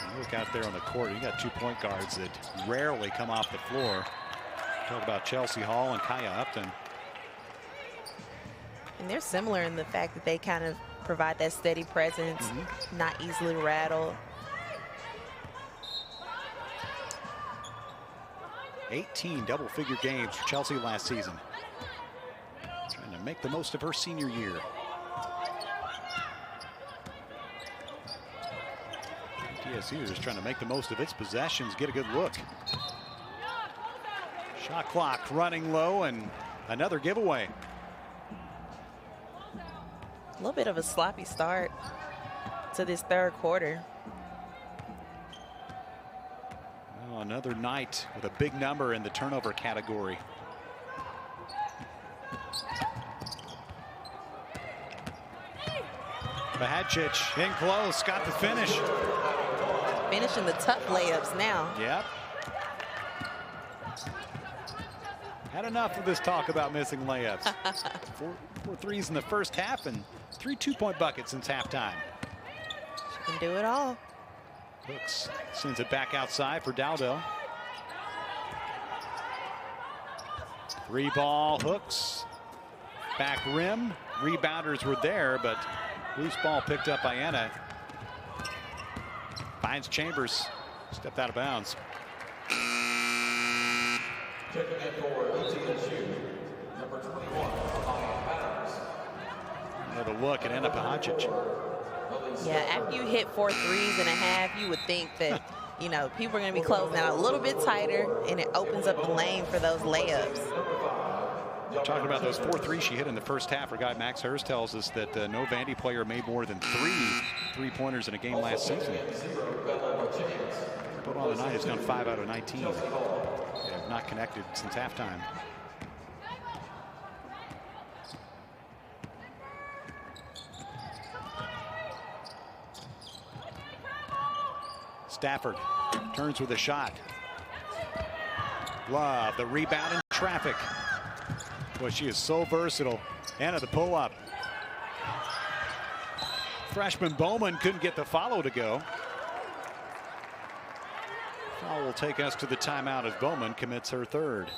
And look out there on the court. You got 2 point guards that rarely come off the floor. Talk about Chelsea Hall and Kaya Upton. And they're similar in the fact that they kind of provide that steady presence, not easily rattled. 18 double-figure games for Chelsea last season. Trying to make the most of her senior year. TSU is trying to make the most of its possessions, get a good look. Shot clock running low and another giveaway. A little bit of a sloppy start to this third quarter. Well, another night with a big number in the turnover category. Pehadzic in close, got the finish. Finishing the tough layups now. Yep. Had enough of this talk about missing layups. four threes in the first half and 3 2-point buckets since halftime. She can do it all. Hooks sends it back outside for Dowdell. 3 ball, Hooks. Back rim. Rebounders were there, but loose ball picked up by Enna. Finds Chambers. Stepped out of bounds. Checking in for ETSU, number 21, Another look at Enna Pehadzic. Yeah, after you hit 4 threes and a half, you would think that, you know, people are going to be closing out a little bit tighter, and it opens up the lane for those layups. Talking about those 4 threes she hit in the first half, our guy Max Hurst tells us that no Vandy player made more than 3 3-pointers in a game last season. But on the night, has gone 5 out of 19. They have not connected since halftime. Stafford turns with a shot. Love the rebound in traffic. Boy, she is so versatile. Enna the pull-up. Freshman Bowman couldn't get the follow to go. Foul will take us to the timeout as Bowman commits her third.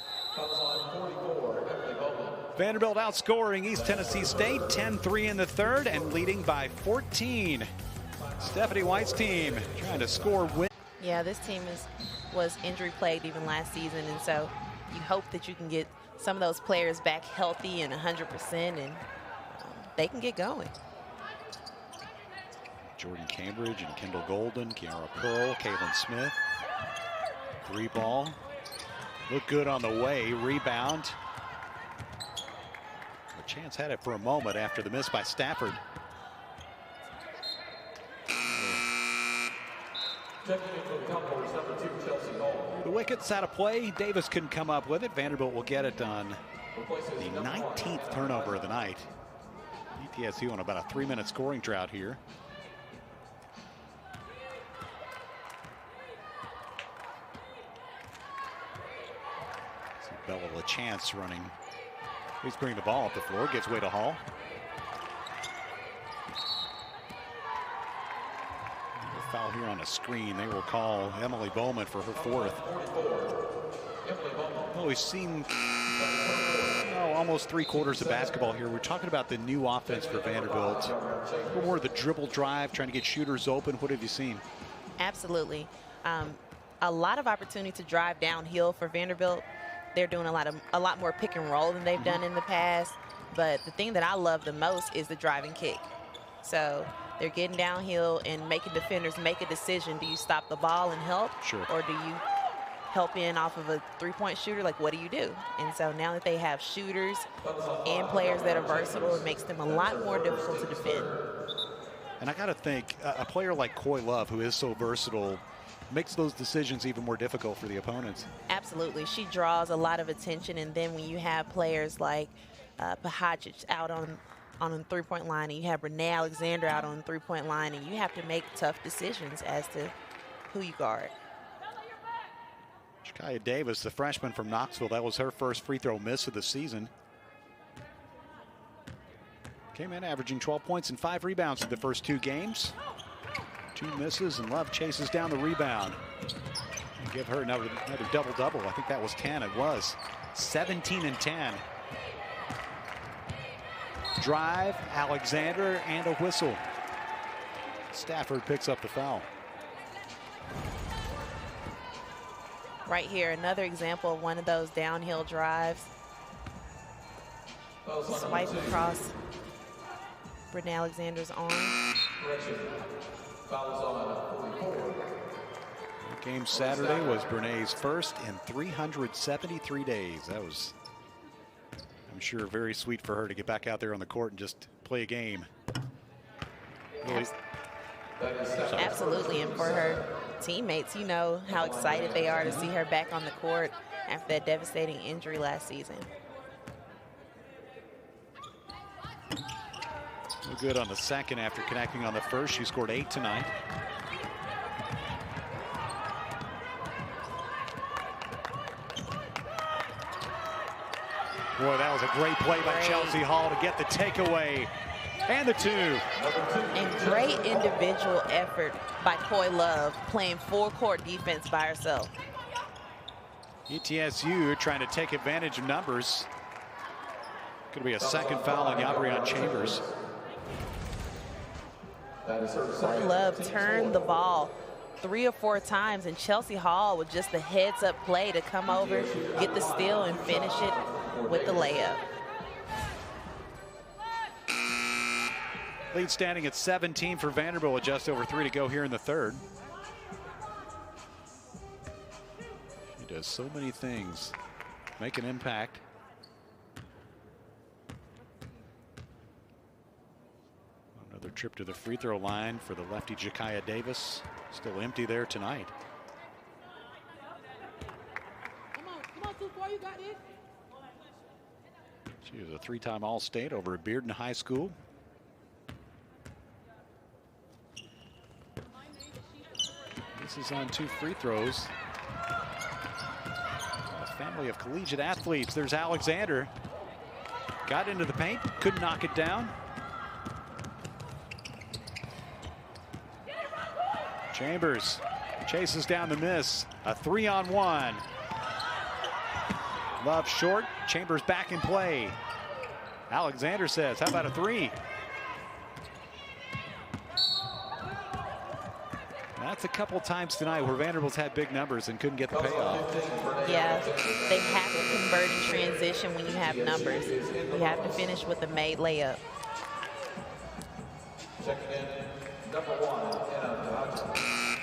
Vanderbilt outscoring East Tennessee State 10-3 in the third and leading by 14 Stephanie White's team trying to score win. Yeah, this team was injury plagued even last season, and so you hope that you can get some of those players back healthy and 100%, and they can get going. Jordan Cambridge and Kendall Golden, Kiara Pearl, Kaylin Smith. 3 ball. Looked good on the way. Rebound. The Chance had it for a moment after the miss by Stafford. The wicket's out of play. Davis couldn't come up with it. Vanderbilt will get it on the 19th turnover of the night. ETSU on about a 3-minute scoring drought here. Bella LaChance running. He's bringing the ball up the floor. Gets way to Hall. A foul here on a screen. They will call Emily Bowman for her 4th. Well, we've seen almost 3/4 of basketball here. We're talking about the new offense for Vanderbilt. A little more of the dribble drive, trying to get shooters open. What have you seen? Absolutely. A lot of opportunity to drive downhill for Vanderbilt. They're doing a lot more pick and roll than they've done in the past. But the thing that I love the most is the driving kick. So they're getting downhill and making defenders make a decision. Do you stop the ball and help? Sure. Or do you help in off of a 3-point shooter? Like, what do you do? And so now that they have shooters and players that are versatile, it makes them a lot more difficult to defend. And I got to think a player like Coy Love, who is so versatile, makes those decisions even more difficult for the opponents. Absolutely. She draws a lot of attention, and then when you have players like Pehadzic out on the 3-point line, and you have Renee Alexander out on the 3-point line, and you have to make tough decisions as to who you guard. Jakaya Davis, the freshman from Knoxville, that was her first free throw miss of the season. Came in averaging 12 points and 5 rebounds in the first 2 games. 2 misses, and Love chases down the rebound. And give her another double-double. I think that was 10. It was 17 and 10. Drive, Alexander, and a whistle. Stafford picks up the foul. Right here, another example of one of those downhill drives. Swipe across Brittany Alexander's arm. Game Saturday was Brené's first in 373 days. That was, I'm sure, very sweet for her to get back out there on the court and just play a game. Really. Absolutely, and for her teammates, you know how excited they are to see her back on the court after that devastating injury last season. No good on the second after connecting on the first. She scored 8 tonight. Boy, that was a great play by Chelsea Hall to get the takeaway and the 2. And great individual effort by Coy Love, playing full-court defense by herself. ETSU trying to take advantage of numbers. Going to be a second foul on Yabrion Chambers. Coy Love turned the ball 3 or 4 times, and Chelsea Hall with just the heads-up play to come over, get the steal, and finish it with the layup. Lead standing at 17 for Vanderbilt with just over 3 to go here in the third. He does so many things, make an impact. Another trip to the free throw line for the lefty Jakaya Davis. Still empty there tonight. Come on, Tupoy, you got this. She was a 3-time All-State over at Bearden High School. This is on 2 free throws. A family of collegiate athletes. There's Alexander. Got into the paint, couldn't knock it down. Chambers chases down the miss. A 3-on-1. Love short. Chambers back in play. Alexander says, how about a 3? That's a couple times tonight where Vanderbilt's had big numbers and couldn't get the payoff. Yeah, they have to convert in transition when you have numbers. You have to finish with a made layup. Checking in, number 1, Enna Pehadzic.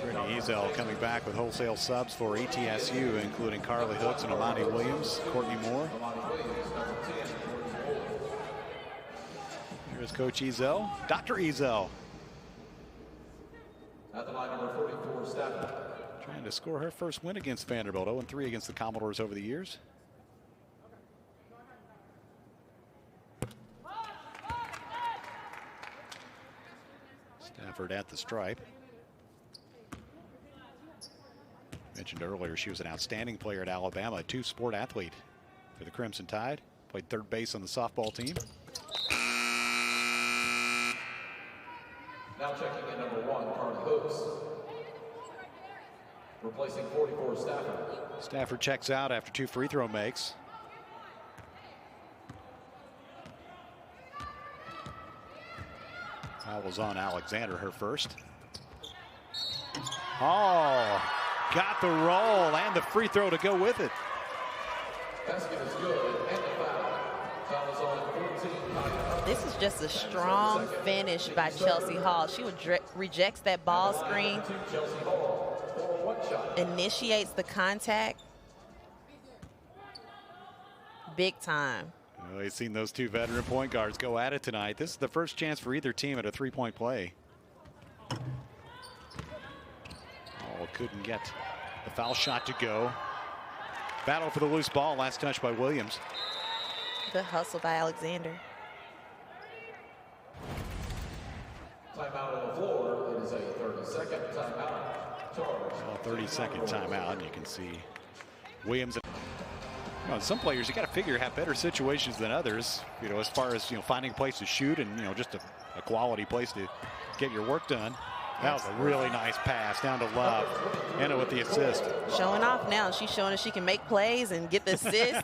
Brittany Ezel coming back with wholesale subs for ETSU, including Carly Hooks and Amani Williams, Courtney Moore. Here's Coach Ezel, Dr. Ezel. At the line, number 44, Stafford. Trying to score her first win against Vanderbilt, 0-3 against the Commodores over the years. Stafford at the stripe. Mentioned earlier, she was an outstanding player at Alabama, a two-sport athlete for the Crimson Tide. Played third base on the softball team. Now checking in, number 1, Carly Hooks. Replacing 44, Stafford. Stafford checks out after 2 free throw makes. Foul was on Alexander, her first. Oh, got the roll and the free throw to go with it. Basket is good, and the foul. Foul is on 14. This is just a strong finish by Chelsea Hall. She rejects that ball screen, Chelsea Hall for 1 shot. initiates the contact. Big time. Well, we've seen those 2 veteran point guards go at it tonight. This is the first chance for either team at a 3-point play. Oh, couldn't get the foul shot to go. Battle for the loose ball, last touch by Williams. Good hustle by Alexander. Timeout on the floor. It is a 30-second timeout. Charge. 30-second timeout, and you can see Williams. You know, some players you got to figure have better situations than others. You know, as far as finding a place to shoot and just a quality place to get your work done. That was a really nice pass down to Love. Enna with the assist. Showing off now. She's showing us she can make plays and get the assist.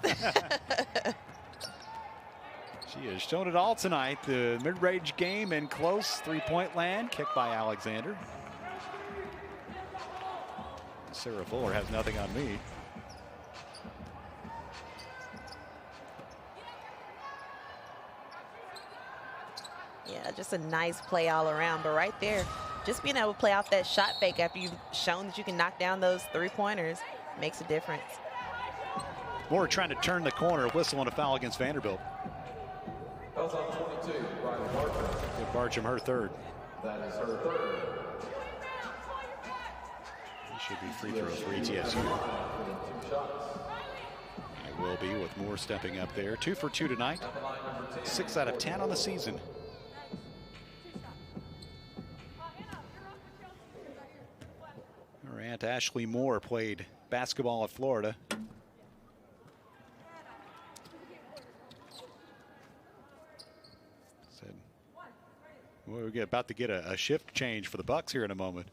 She has shown it all tonight. The mid-range game and close 3-point land. Kicked by Alexander. Sarah Fuller has nothing on me. Yeah, just a nice play all around. But right there, just being able to play off that shot fake after you've shown that you can knock down those 3-pointers makes a difference. Moore trying to turn the corner, whistle and a foul against Vanderbilt. Fouls on 22, Riley Bartram. Give Bartram her third. That is her third. It should be free throws for ETSU. 2 shots. It will be with Moore stepping up there. 2 for 2 tonight. At the line, number 10. 6 out of 10 on the season. Her Aunt Ashley Moore played basketball at Florida. Said, well, we're about to get a shift change for the Bucks here in a moment.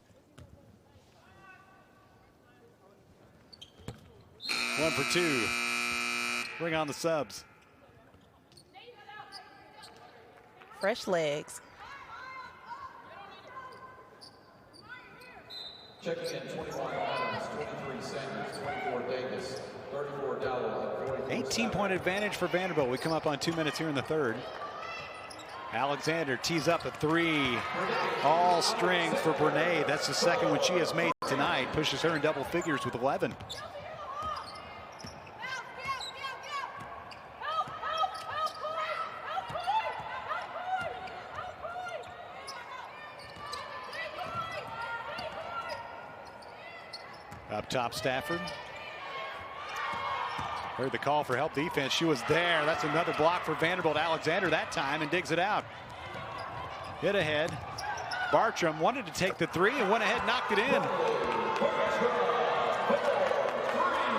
1 for 2. Bring on the subs. Fresh legs. Checking in, 21 Adams, 23 Sanders, 24 Davis, 34 Dowell, and 44 18-point advantage for Vanderbilt. We come up on 2 minutes here in the third. Alexander tees up a 3. All strings for Brene. That's the second one she has made tonight. Pushes her in double figures with 11. Up top, Stafford. Heard the call for help defense. She was there. That's another block for Vanderbilt. Alexander that time and digs it out. Hit ahead. Bartram wanted to take the 3 and went ahead and knocked it in.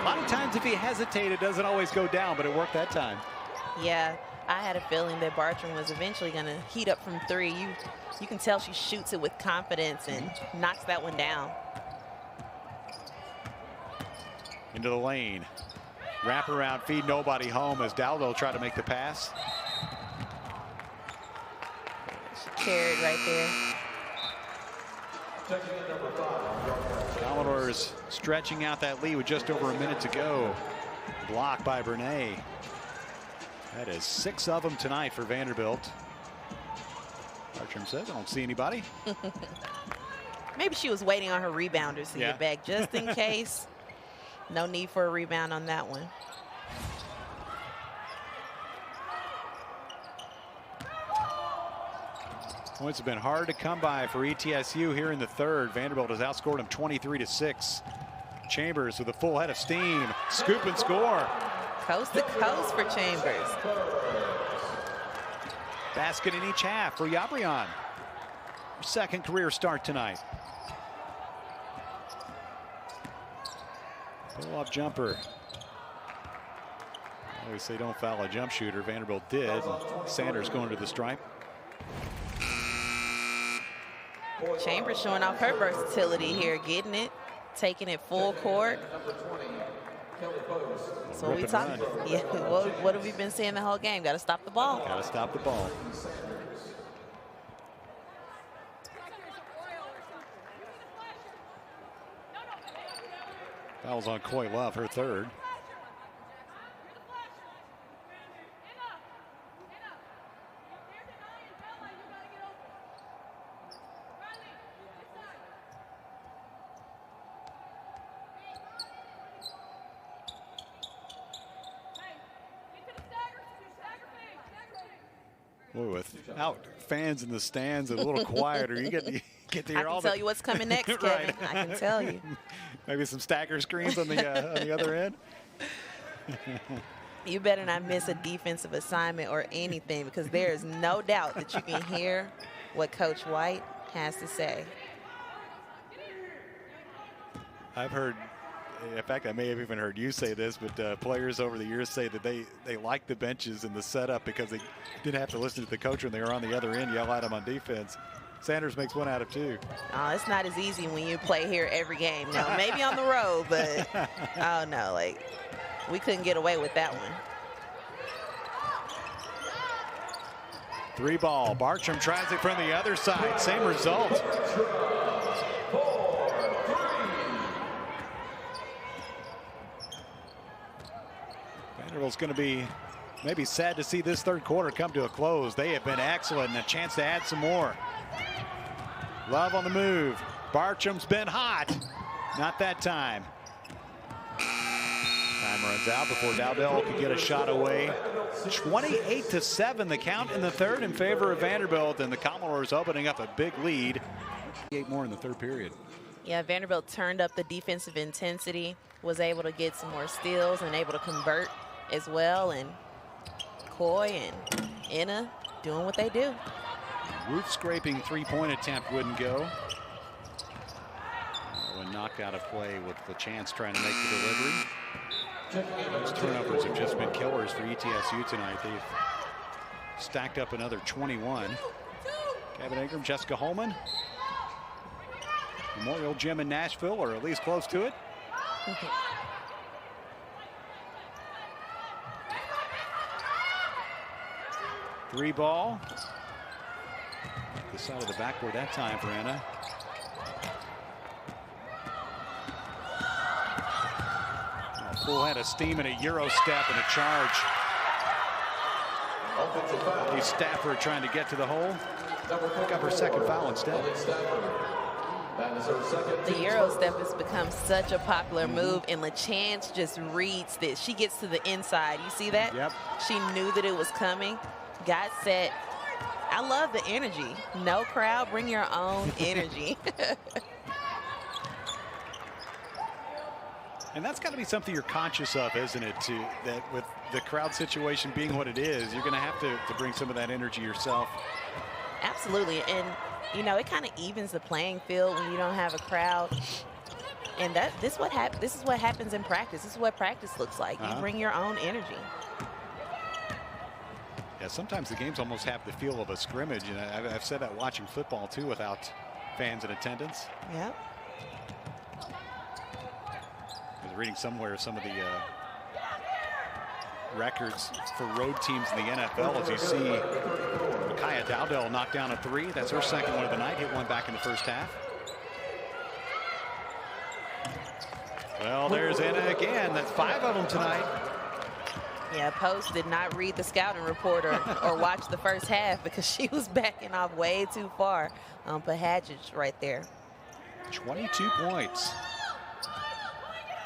A lot of times if he hesitated, it doesn't always go down, but it worked that time. Yeah, I had a feeling that Bartram was eventually going to heat up from 3. You can tell she shoots it with confidence and knocks that one down. Into the lane. Wrap around, feed nobody home as Daldo tried to make the pass. Carried right there. Commodores stretching out that lead with just over a minute to go. Blocked by Bernay. That is 6 of them tonight for Vanderbilt. Bartram says, I don't see anybody. Maybe she was waiting on her rebounders to get back just in case. No need for a rebound on that one. Points have been hard to come by for ETSU here in the third. Vanderbilt has outscored them 23-6. Chambers with a full head of steam. Scoop and score. Coast to coast for Chambers. Basket in each half for Yabrian. Her second career start tonight. Pull-off jumper. I always say don't foul a jump shooter. Vanderbilt did. Sanders going to the stripe. Chambers showing off her versatility here, getting it, taking it full court. So we talked. Yeah, what have we been saying the whole game? Got to stop the ball. Got to stop the ball. Fouls on Coy Love, her third. Boy, without fans in the stands, a little quieter. You get to hear all I can tell you what's coming next, Kevin. Right. I can tell you. Maybe some stagger screens on the other end. You better not miss a defensive assignment or anything, because there is no doubt that you can hear what Coach White has to say. I've heard, in fact, I may have even heard you say this, but players over the years say that they like the benches and the setup because they didn't have to listen to the coach when they were on the other end yell at them on defense. Sanders makes 1 out of 2. Oh, it's not as easy when you play here every game. No, maybe on the road, but oh no, like we couldn't get away with that one. 3 ball. Bartram tries it from the other side. Same result. Vanderbilt's going to be maybe sad to see this third quarter come to a close. They have been excellent and a chance to add some more. Love on the move. Bartram's been hot. Not that time. Time runs out before Dowdell could get a shot away. 28-7 the count in the third in favor of Vanderbilt, and the Commodores opening up a big lead. 8 more in the third period. Yeah, Vanderbilt turned up the defensive intensity, was able to get some more steals and able to convert as well. And Coy and Enna doing what they do. Roof scraping 3-point attempt wouldn't go. When knocked out of play with the chance trying to make the delivery. Those turnovers have just been killers for ETSU tonight. They've stacked up another 21. Kevin Ingram, Jessica Holman. Memorial Gym in Nashville, or at least close to it. 3 ball. The side of the backboard that time for Enna. A full head of steam and a Euro step and a charge. Lee Stafford trying to get to the hole. Pick up her second foul instead. The Euro step has become such a popular move, and LaChance just reads this. She gets to the inside. You see that? Yep. She knew that it was coming. Got set. I love the energy. No crowd, bring your own energy. And that's got to be something you're conscious of, isn't it? That with the crowd situation being what it is, you're going to have to bring some of that energy yourself. Absolutely. And, you know, it kind of evens the playing field when you don't have a crowd. And this is what happens in practice. This is what practice looks like. You bring your own energy. Yeah, sometimes the games almost have the feel of a scrimmage. And I've said that watching football, too, without fans in attendance. Yep. I was reading somewhere some of the records for road teams in the NFL. As you see, Kaya Dowdell knocked down a 3. That's her second one of the night. Hit one back in the first half. Well, there's Enna again. That's 5 of them tonight. Yeah, Post did not read the scouting report or watch the first half because she was backing off way too far. Pehadzic right there. 22 points.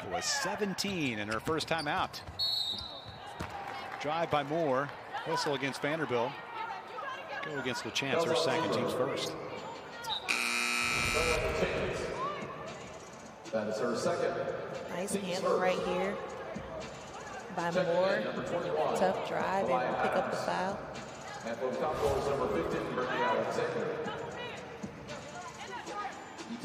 It was 17 in her first time out. Drive by Moore. Whistle against Vanderbilt. Go against LaChance, her second, team's first. That is her second. Nice handle right here by Moore. Tough drive, able to pick up the foul. And for the top goal is number 15, Brittany Alexander.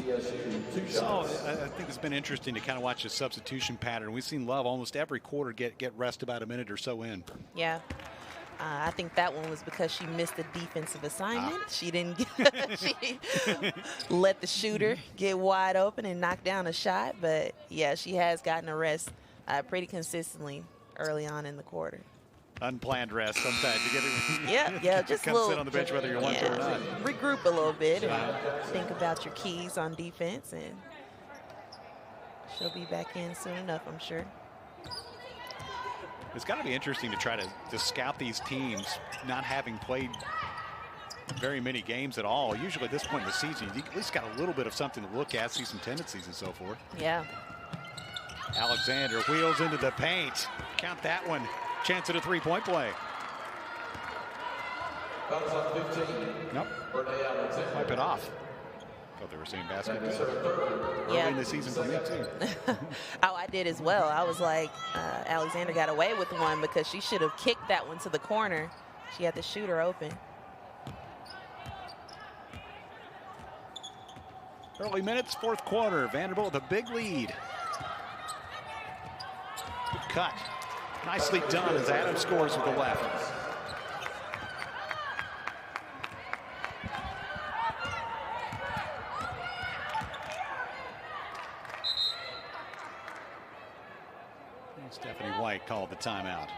ETSU, 2 So shots. I think it's been interesting to kind of watch the substitution pattern. We've seen Love almost every quarter get rest about a minute or so in. Yeah. I think that one was because she missed a defensive assignment. She didn't she let the shooter get wide open and knock down a shot. But, yeah, she has gotten a rest pretty consistently early on in the quarter. Unplanned rest sometimes. You get it. Yeah, just a come little. sit on the bench whether you want to or not. Regroup a little bit and think about your keys on defense, and she'll be back in soon enough, I'm sure. It's got to be interesting to try to scout these teams, not having played very many games at all. Usually at this point in the season, you at least got a little bit of something to look at, see some tendencies and so forth. Yeah. Alexander wheels into the paint. Count that one. Chance at a three-point play. That was on 15. Nope. Brittany Alexander. Wipe it off. Thought they were saying basket. That is her third. Early in the season for me, too. Oh, I did as well. I was like, Alexander got away with one because she should have kicked that one to the corner. She had the shooter open. Early minutes, fourth quarter. Vanderbilt with a big lead. Good cut. Nicely done as Adam scores with the left. Stephanie White called the timeout.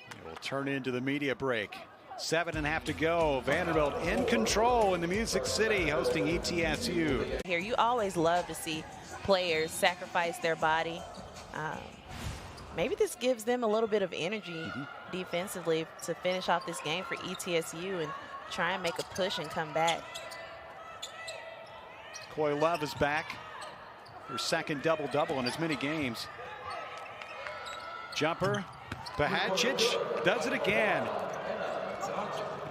It will turn into the media break. 7.5 to go. Vanderbilt in control in the Music City, hosting ETSU. Here, you always love to see players sacrifice their body. Maybe this gives them a little bit of energy defensively to finish off this game for ETSU and try and make a push and come back. Coy Love is back. Her second double-double in as many games. Jumper. Pehadzic does it again.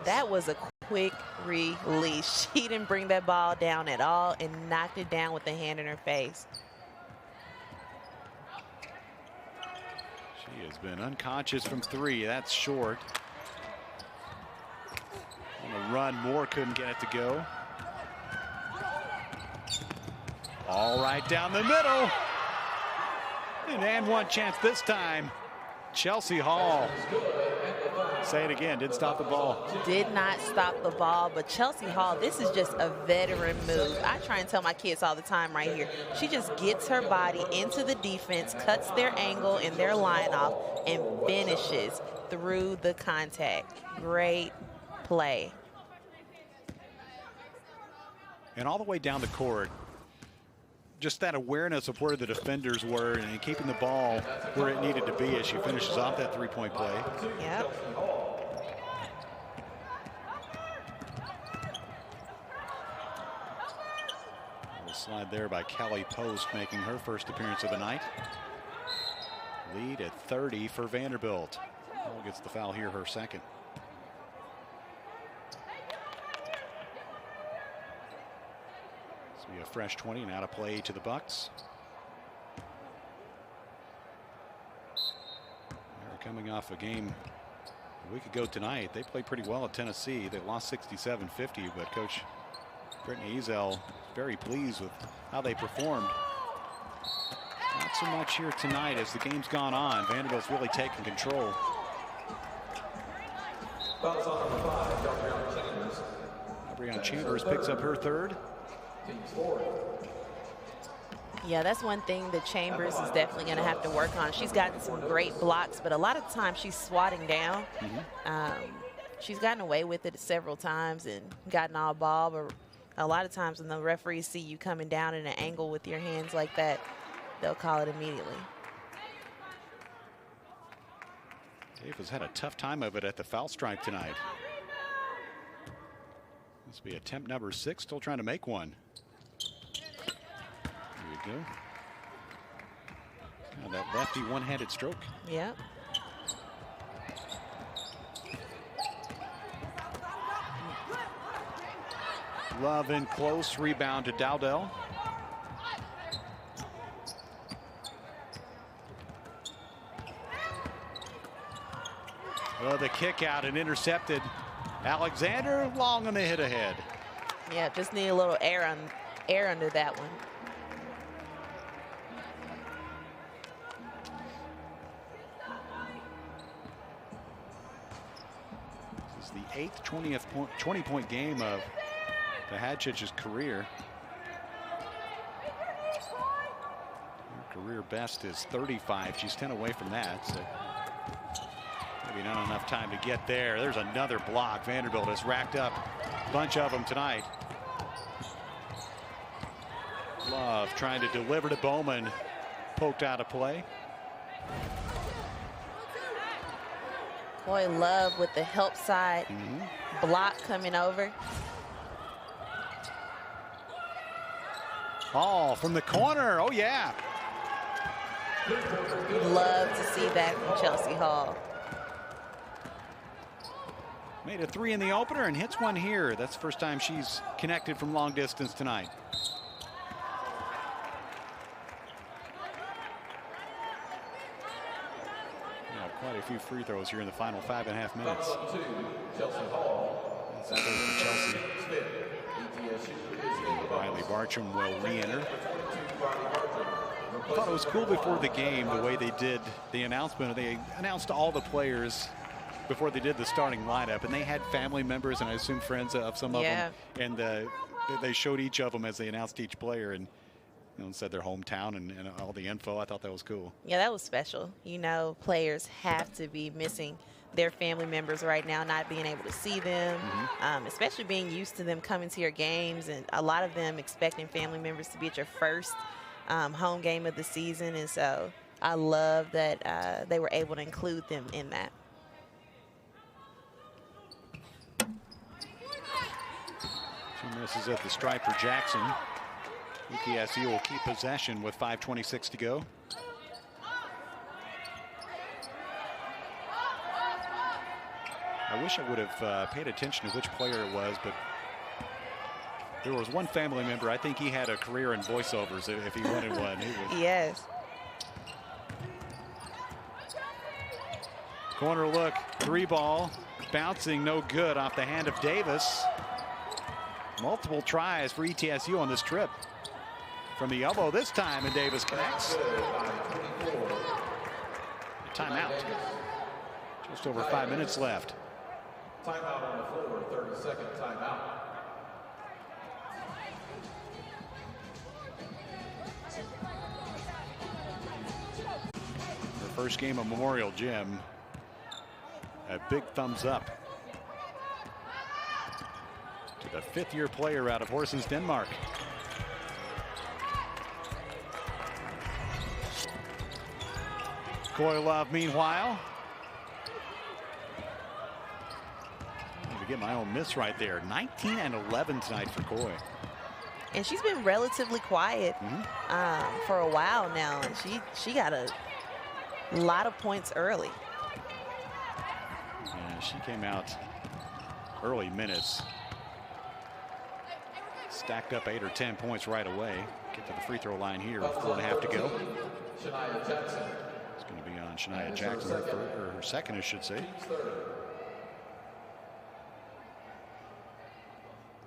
That was a quick release. She didn't bring that ball down at all and knocked it down with the hand in her face. She has been unconscious from three. That's short. On the run, Moore couldn't get it to go. All right down the middle. And one chance this time. Chelsea Hall. Say it again, didn't stop the ball. Did not stop the ball, but Chelsea Hall, this is just a veteran move. I try and tell my kids all the time right here. She just gets her body into the defense, cuts their angle and their line off, and finishes through the contact. Great play. And all the way down the court, just that awareness of where the defenders were and keeping the ball where it needed to be as she finishes off that three-point play. Yep. A little slide there by Kelly Post, making her first appearance of the night. Lead at 30 for Vanderbilt. Hall gets the foul here, her second. Be a fresh 20 now to play to the Bucks. They're coming off a game a week ago tonight. They played pretty well at Tennessee. They lost 67-50, but Coach Brittany Ezel very pleased with how they performed. Not so much here tonight as the game's gone on. Vanderbilt's really taken control. Fouls on number 5, Gabrielle Chambers. Gabrielle Chambers picks up her third. Team's fourth. Yeah, that's one thing that Chambers is definitely going to have to work on. She's gotten some great blocks, but a lot of times she's swatting down. She's gotten away with it several times and gotten all ball, but A lot of times when the referees see you coming down in an angle with your hands like that, they'll call it immediately. Davis had a tough time of it at the foul stripe tonight. This will be attempt number 6, still trying to make one. There you go. Oh, that lefty one-handed stroke. Yep. Love in close, rebound to Dowdell. Oh, the kick out and intercepted. Alexander long on the hit ahead. Yeah, just need a little air under that one. This is the 8th 20-point game of Pehadzic's career. Her career best is 35. She's 10 away from that. So maybe not enough time to get there. There's another block. Vanderbilt has racked up a bunch of them tonight. Love trying to deliver to Bowman. Poked out of play. Boy, Love with the help side block coming over. Oh, from the corner. Oh, yeah. Love to see that from Chelsea Hall. Made a 3 in the opener and hits one here. That's the first time she's connected from long distance tonight. Yeah, quite a few free throws here in the final 5.5 minutes. Chelsea Hall. That's a third for Chelsea. Riley Bartram will re-enter. I thought it was cool before the game the way they did the announcement. They announced all the players before they did the starting lineup, and they had family members and I assume friends of some of them, and they showed each of them as they announced each player and said their hometown and all the info. I thought that was cool. Yeah, that was special. You know, players have to be missing their family members right now, not being able to see them, especially being used to them coming to your games, and a lot of them expecting family members to be at your first home game of the season. And so I love that they were able to include them in that. Two misses at the stripe for Jackson. UTSU will keep possession with 5:26 to go. I wish I would have paid attention to which player it was, but there was one family member. I think he had a career in voiceovers if he wanted one. Yes. Corner look, 3-ball, bouncing no good off the hand of Davis. Multiple tries for ETSU on this trip. From the elbow this time, and Davis connects. Timeout. Just over 5 minutes left. Timeout on the floor, 30-second timeout. Their first game of Memorial Gym. A big thumbs up to the 5th-year player out of Horsens, Denmark. Koilov, meanwhile. To get my own miss right there. 19 and 11 tonight for Coy. And she's been relatively quiet for a while now, and she got a lot of points early. Yeah, she came out early minutes. Stacked up 8 or 10 points right away. Get to the free throw line here with 4.5 to go. Shania Jackson. It's going to be on Shania Jackson, her second, I should say.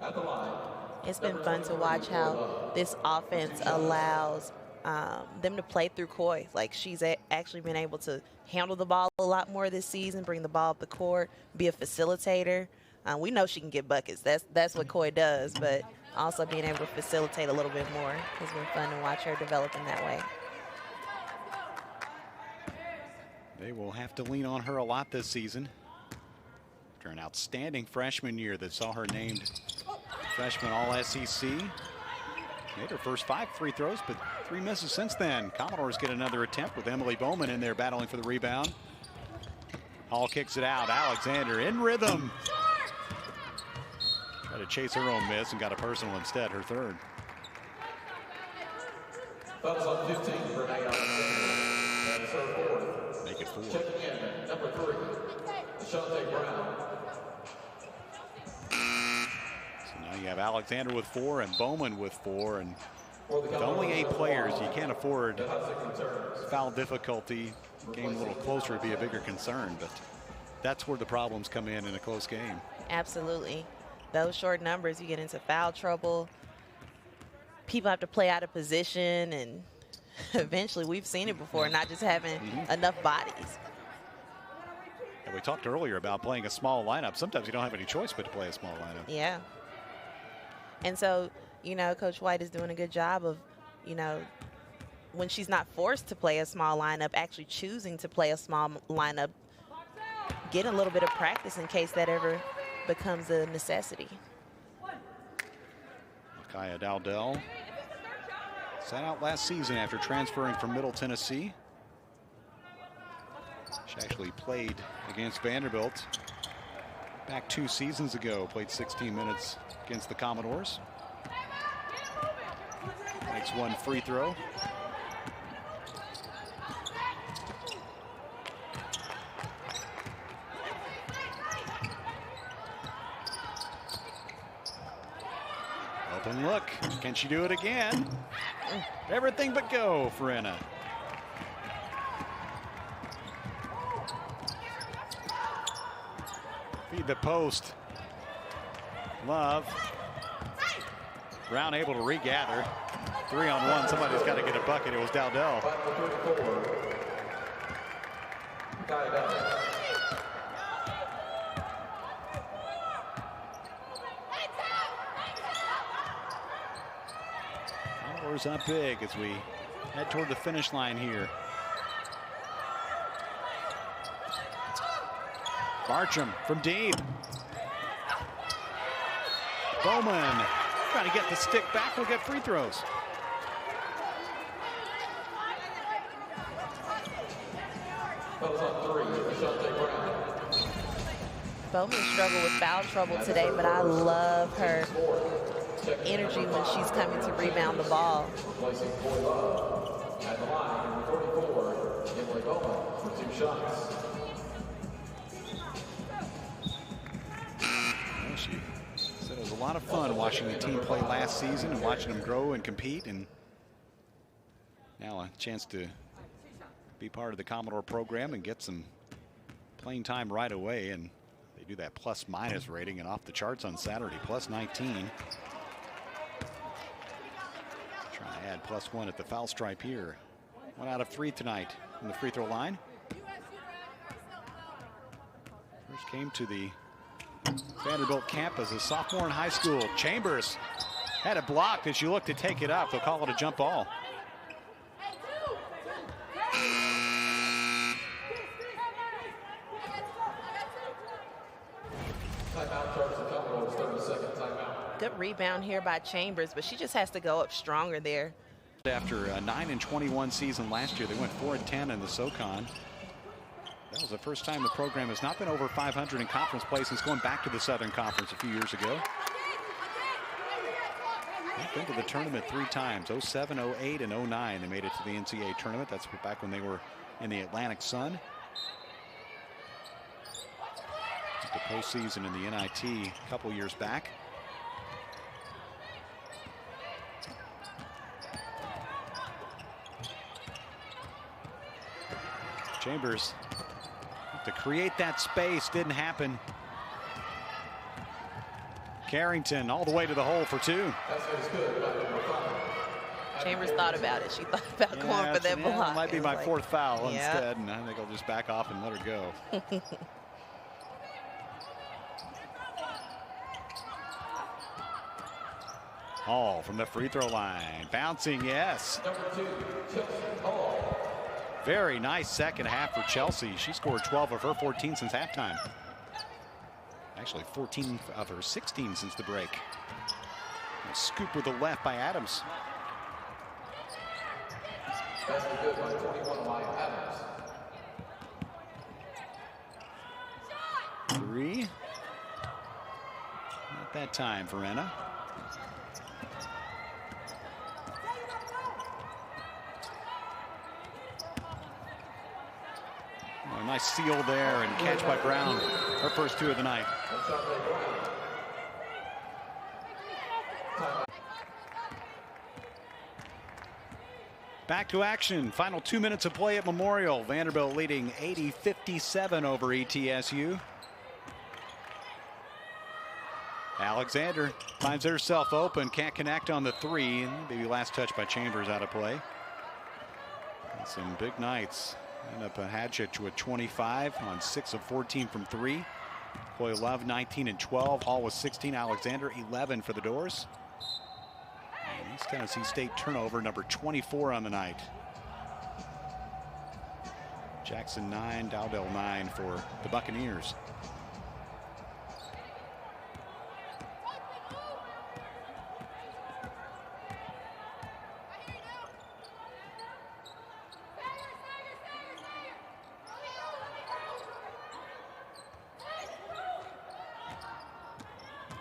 At the line. It's been fun to watch how this offense allows them to play through Coy. Like, she's actually been able to handle the ball a lot more this season, bring the ball up the court, be a facilitator. We know she can get buckets. That's what Coy does, but also being able to facilitate a little bit more has been fun to watch her develop in that way. They will have to lean on her a lot this season. After an outstanding freshman year that saw her named Freshman All-SEC. Made her first 5 free throws, but 3 misses since then. Commodores get another attempt with Emily Bowman in there battling for the rebound. Hall kicks it out. Alexander in rhythm. Tried to chase her own miss and got a personal instead, her third. Fouls on 15 for Enna Pehadzic. And serve fourth. Make it 4. Checking in, number 3, Ashante Brown. So now you have Alexander with 4 and Bowman with 4. And with only 8 players, you can't afford foul difficulty. Game a little closer would be a bigger concern, but that's where the problems come in a close game. Absolutely. Those short numbers, you get into foul trouble. People have to play out of position, and eventually we've seen it before, not just having enough bodies. And we talked earlier about playing a small lineup. Sometimes you don't have any choice but to play a small lineup. Yeah. And so, you know, Coach White is doing a good job of, you know, when she's not forced to play a small lineup, actually choosing to play a small lineup, get a little bit of practice in case that ever becomes a necessity. Kaya Dowdell sat out last season after transferring from Middle Tennessee. She actually played against Vanderbilt back 2 seasons ago, played 16 minutes against the Commodores. Makes 1 free throw. Open look. Can she do it again? Everything but go for Enna. Feed the post. Love. Brown able to regather. 3-on-1. Somebody's got to get a bucket. It was Dowdell. Commodores up big as we head toward the finish line here. Bartram from deep. Bowman trying to get the stick back. We'll get free throws. Bowman struggled with foul trouble today, but I love her energy when she's coming to rebound the ball. At the line, number 44, Emily Bowman for 2 shots. Well, she said it was a lot of fun watching the team play last season and watching them grow and compete, and now a chance to be part of the Commodore program and get some playing time right away. And they do that plus-minus rating, and off the charts on Saturday, plus 19. Trying to add +1 at the foul stripe here. 1 out of 3 tonight from the free throw line. First came to the Vanderbilt campus as a sophomore in high school. Chambers had it blocked as she looked to take it up. They'll call it a jump ball. Timeout charge the Commodores, 30-second timeout. Good rebound here by Chambers, but she just has to go up stronger there. After a 9-21 season last year, they went 4-10 in the SoCon. That was the first time the program has not been over 500 in conference play since going back to the Southern Conference a few years ago. They've been to the tournament 3 times, 07, 08, and 09. They made it to the NCAA tournament. That's back when they were in the Atlantic Sun. The postseason in the NIT a couple years back. Chambers to create that space, didn't happen. Carrington all the way to the hole for 2. Chambers thought about it. She thought about going for that block. It might be my 4th foul instead, yeah. and I think I'll just back off and let her go. Hall from the free throw line. Bouncing, yes. Number 2, Chelsea Hall. Very nice second half for Chelsea. She scored 12 of her 14 since halftime. Actually, 14 of her 16 since the break. Scoop with the left by Adams. Basket good by 21 by Adams. 3. Not that time for Enna. Oh, a nice seal there and catch by Brown. Her first 2 of the night. Back to action. Final 2 minutes of play at Memorial. Vanderbilt leading 80-57 over ETSU. Alexander finds herself open, can't connect on the 3. Maybe last touch by Chambers out of play. And some big nights. Enna Pehadzic with 25 on 6 of 14 from 3. Coy Love 19 and 12. Hall was 16. Alexander 11 for the Doors. And East Tennessee State turnover number 24 on the night. Jackson 9, Dowdell 9 for the Buccaneers.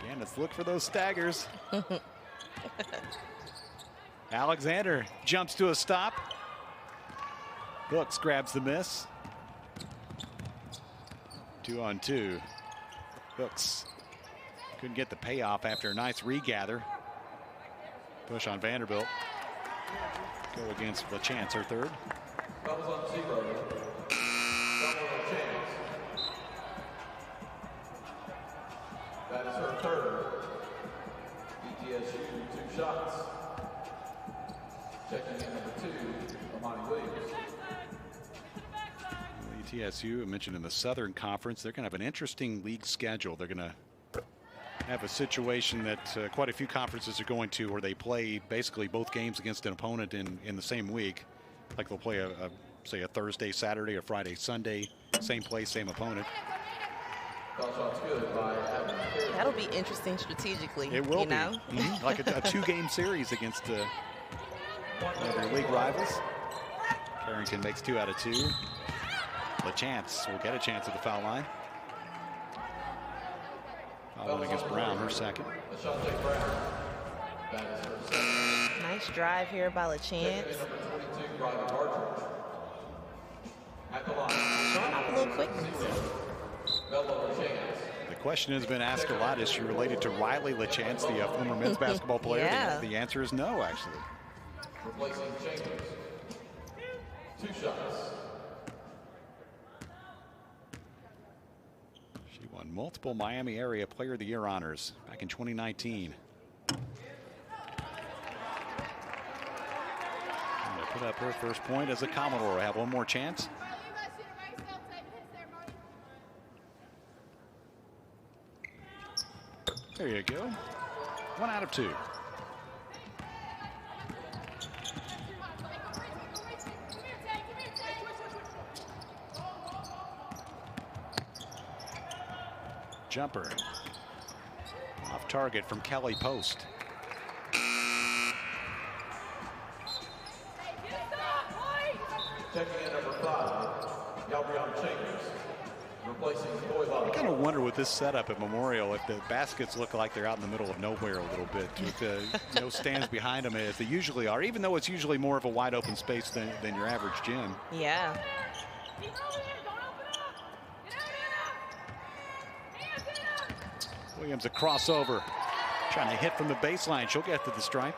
Again, let's look for those staggers. Alexander jumps to a stop. Hooks grabs the miss. 2 on 2. Hooks couldn't get the payoff after a nice regather. Push on Vanderbilt. Go against LaChance, her third. Fouls on 0. Foul on LaChance. That is her third. ETSU 2 shots. Checking in number 2, Amani Williams. ETSU, I mentioned in the Southern Conference, they're going to have an interesting league schedule. They're going to have a situation that quite a few conferences are going to, where they play basically both games against an opponent in the same week. Like they'll play say a Thursday, Saturday, or Friday, Sunday, same place, same opponent. That'll be interesting strategically. It will be. Know? Like a 2-game series against their league rivals. Carrington makes 2 out of 2. LaChance will get a chance at the foul line. Foul against Brown, her second. Nice drive here by LaChance. Showing off a little quickness. The question has been asked a lot, is she related to Riley LaChance, the former men's basketball player? Yeah. The answer is no, actually. Replacing Chambers. 2 shots. She won multiple Miami Area Player of the Year honors back in 2019. And to put up her first point as a Commodore. Have one more chance. There you go. 1 out of 2. Jumper. Off target from Kelly Post. Checking in number 5, Gabrielle Chambers. Replacing Coy Love. I kind of wonder with this setup at Memorial if the baskets look like they're out in the middle of nowhere a little bit, with no stands behind them as they usually are, even though it's usually more of a wide open space than your average gym. Yeah. Williams a crossover, trying to hit from the baseline. She'll get to the stripe.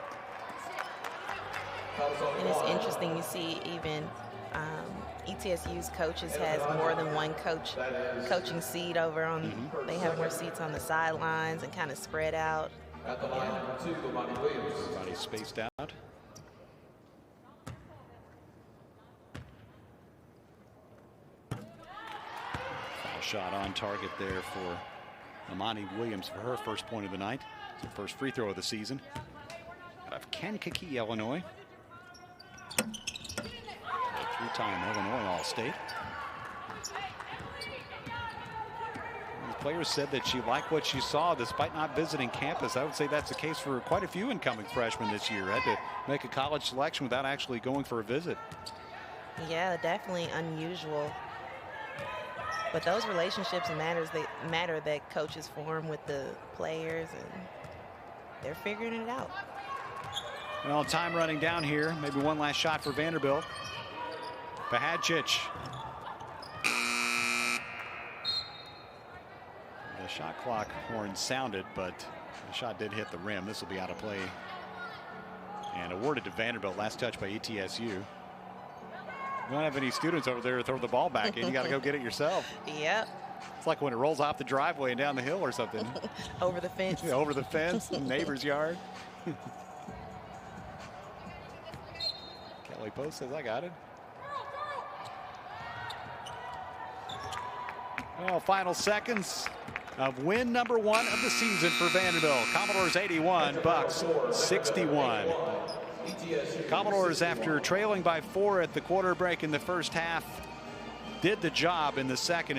And it's interesting, you see even ETSU's coaches has more than one coaching seat over on. They have more seats on the sidelines and kind of spread out. At the line, number 2, Amani Williams. Everybody's spaced out. Foul shot on target there for Amani Williams for her first point of the night. It's her first free throw of the season. Out of Kankakee, Illinois. A 3-time Illinois All-State. players said that she liked what she saw despite not visiting campus. I would say that's the case for quite a few incoming freshmen this year. Had to make a college selection without actually going for a visit. Yeah, definitely unusual. But those relationships matter that coaches form with the players, and they're figuring it out. Well, time running down here. Maybe one last shot for Vanderbilt. Pehadzic. The shot clock horn sounded, but the shot did hit the rim. This will be out of play and awarded to Vanderbilt. Last touch by ETSU. You don't have any students over there to throw the ball back in. You got to go get it yourself. Yep. It's like when it rolls off the driveway and down the hill or something. Over the fence. Yeah, over the fence, neighbor's yard. Kelly Post says, I got it. Well, final seconds of win number 1 of the season for Vanderbilt. Commodores 81, Bucks 61. Commodores, after trailing by 4 at the quarter break in the first half, did the job in the second.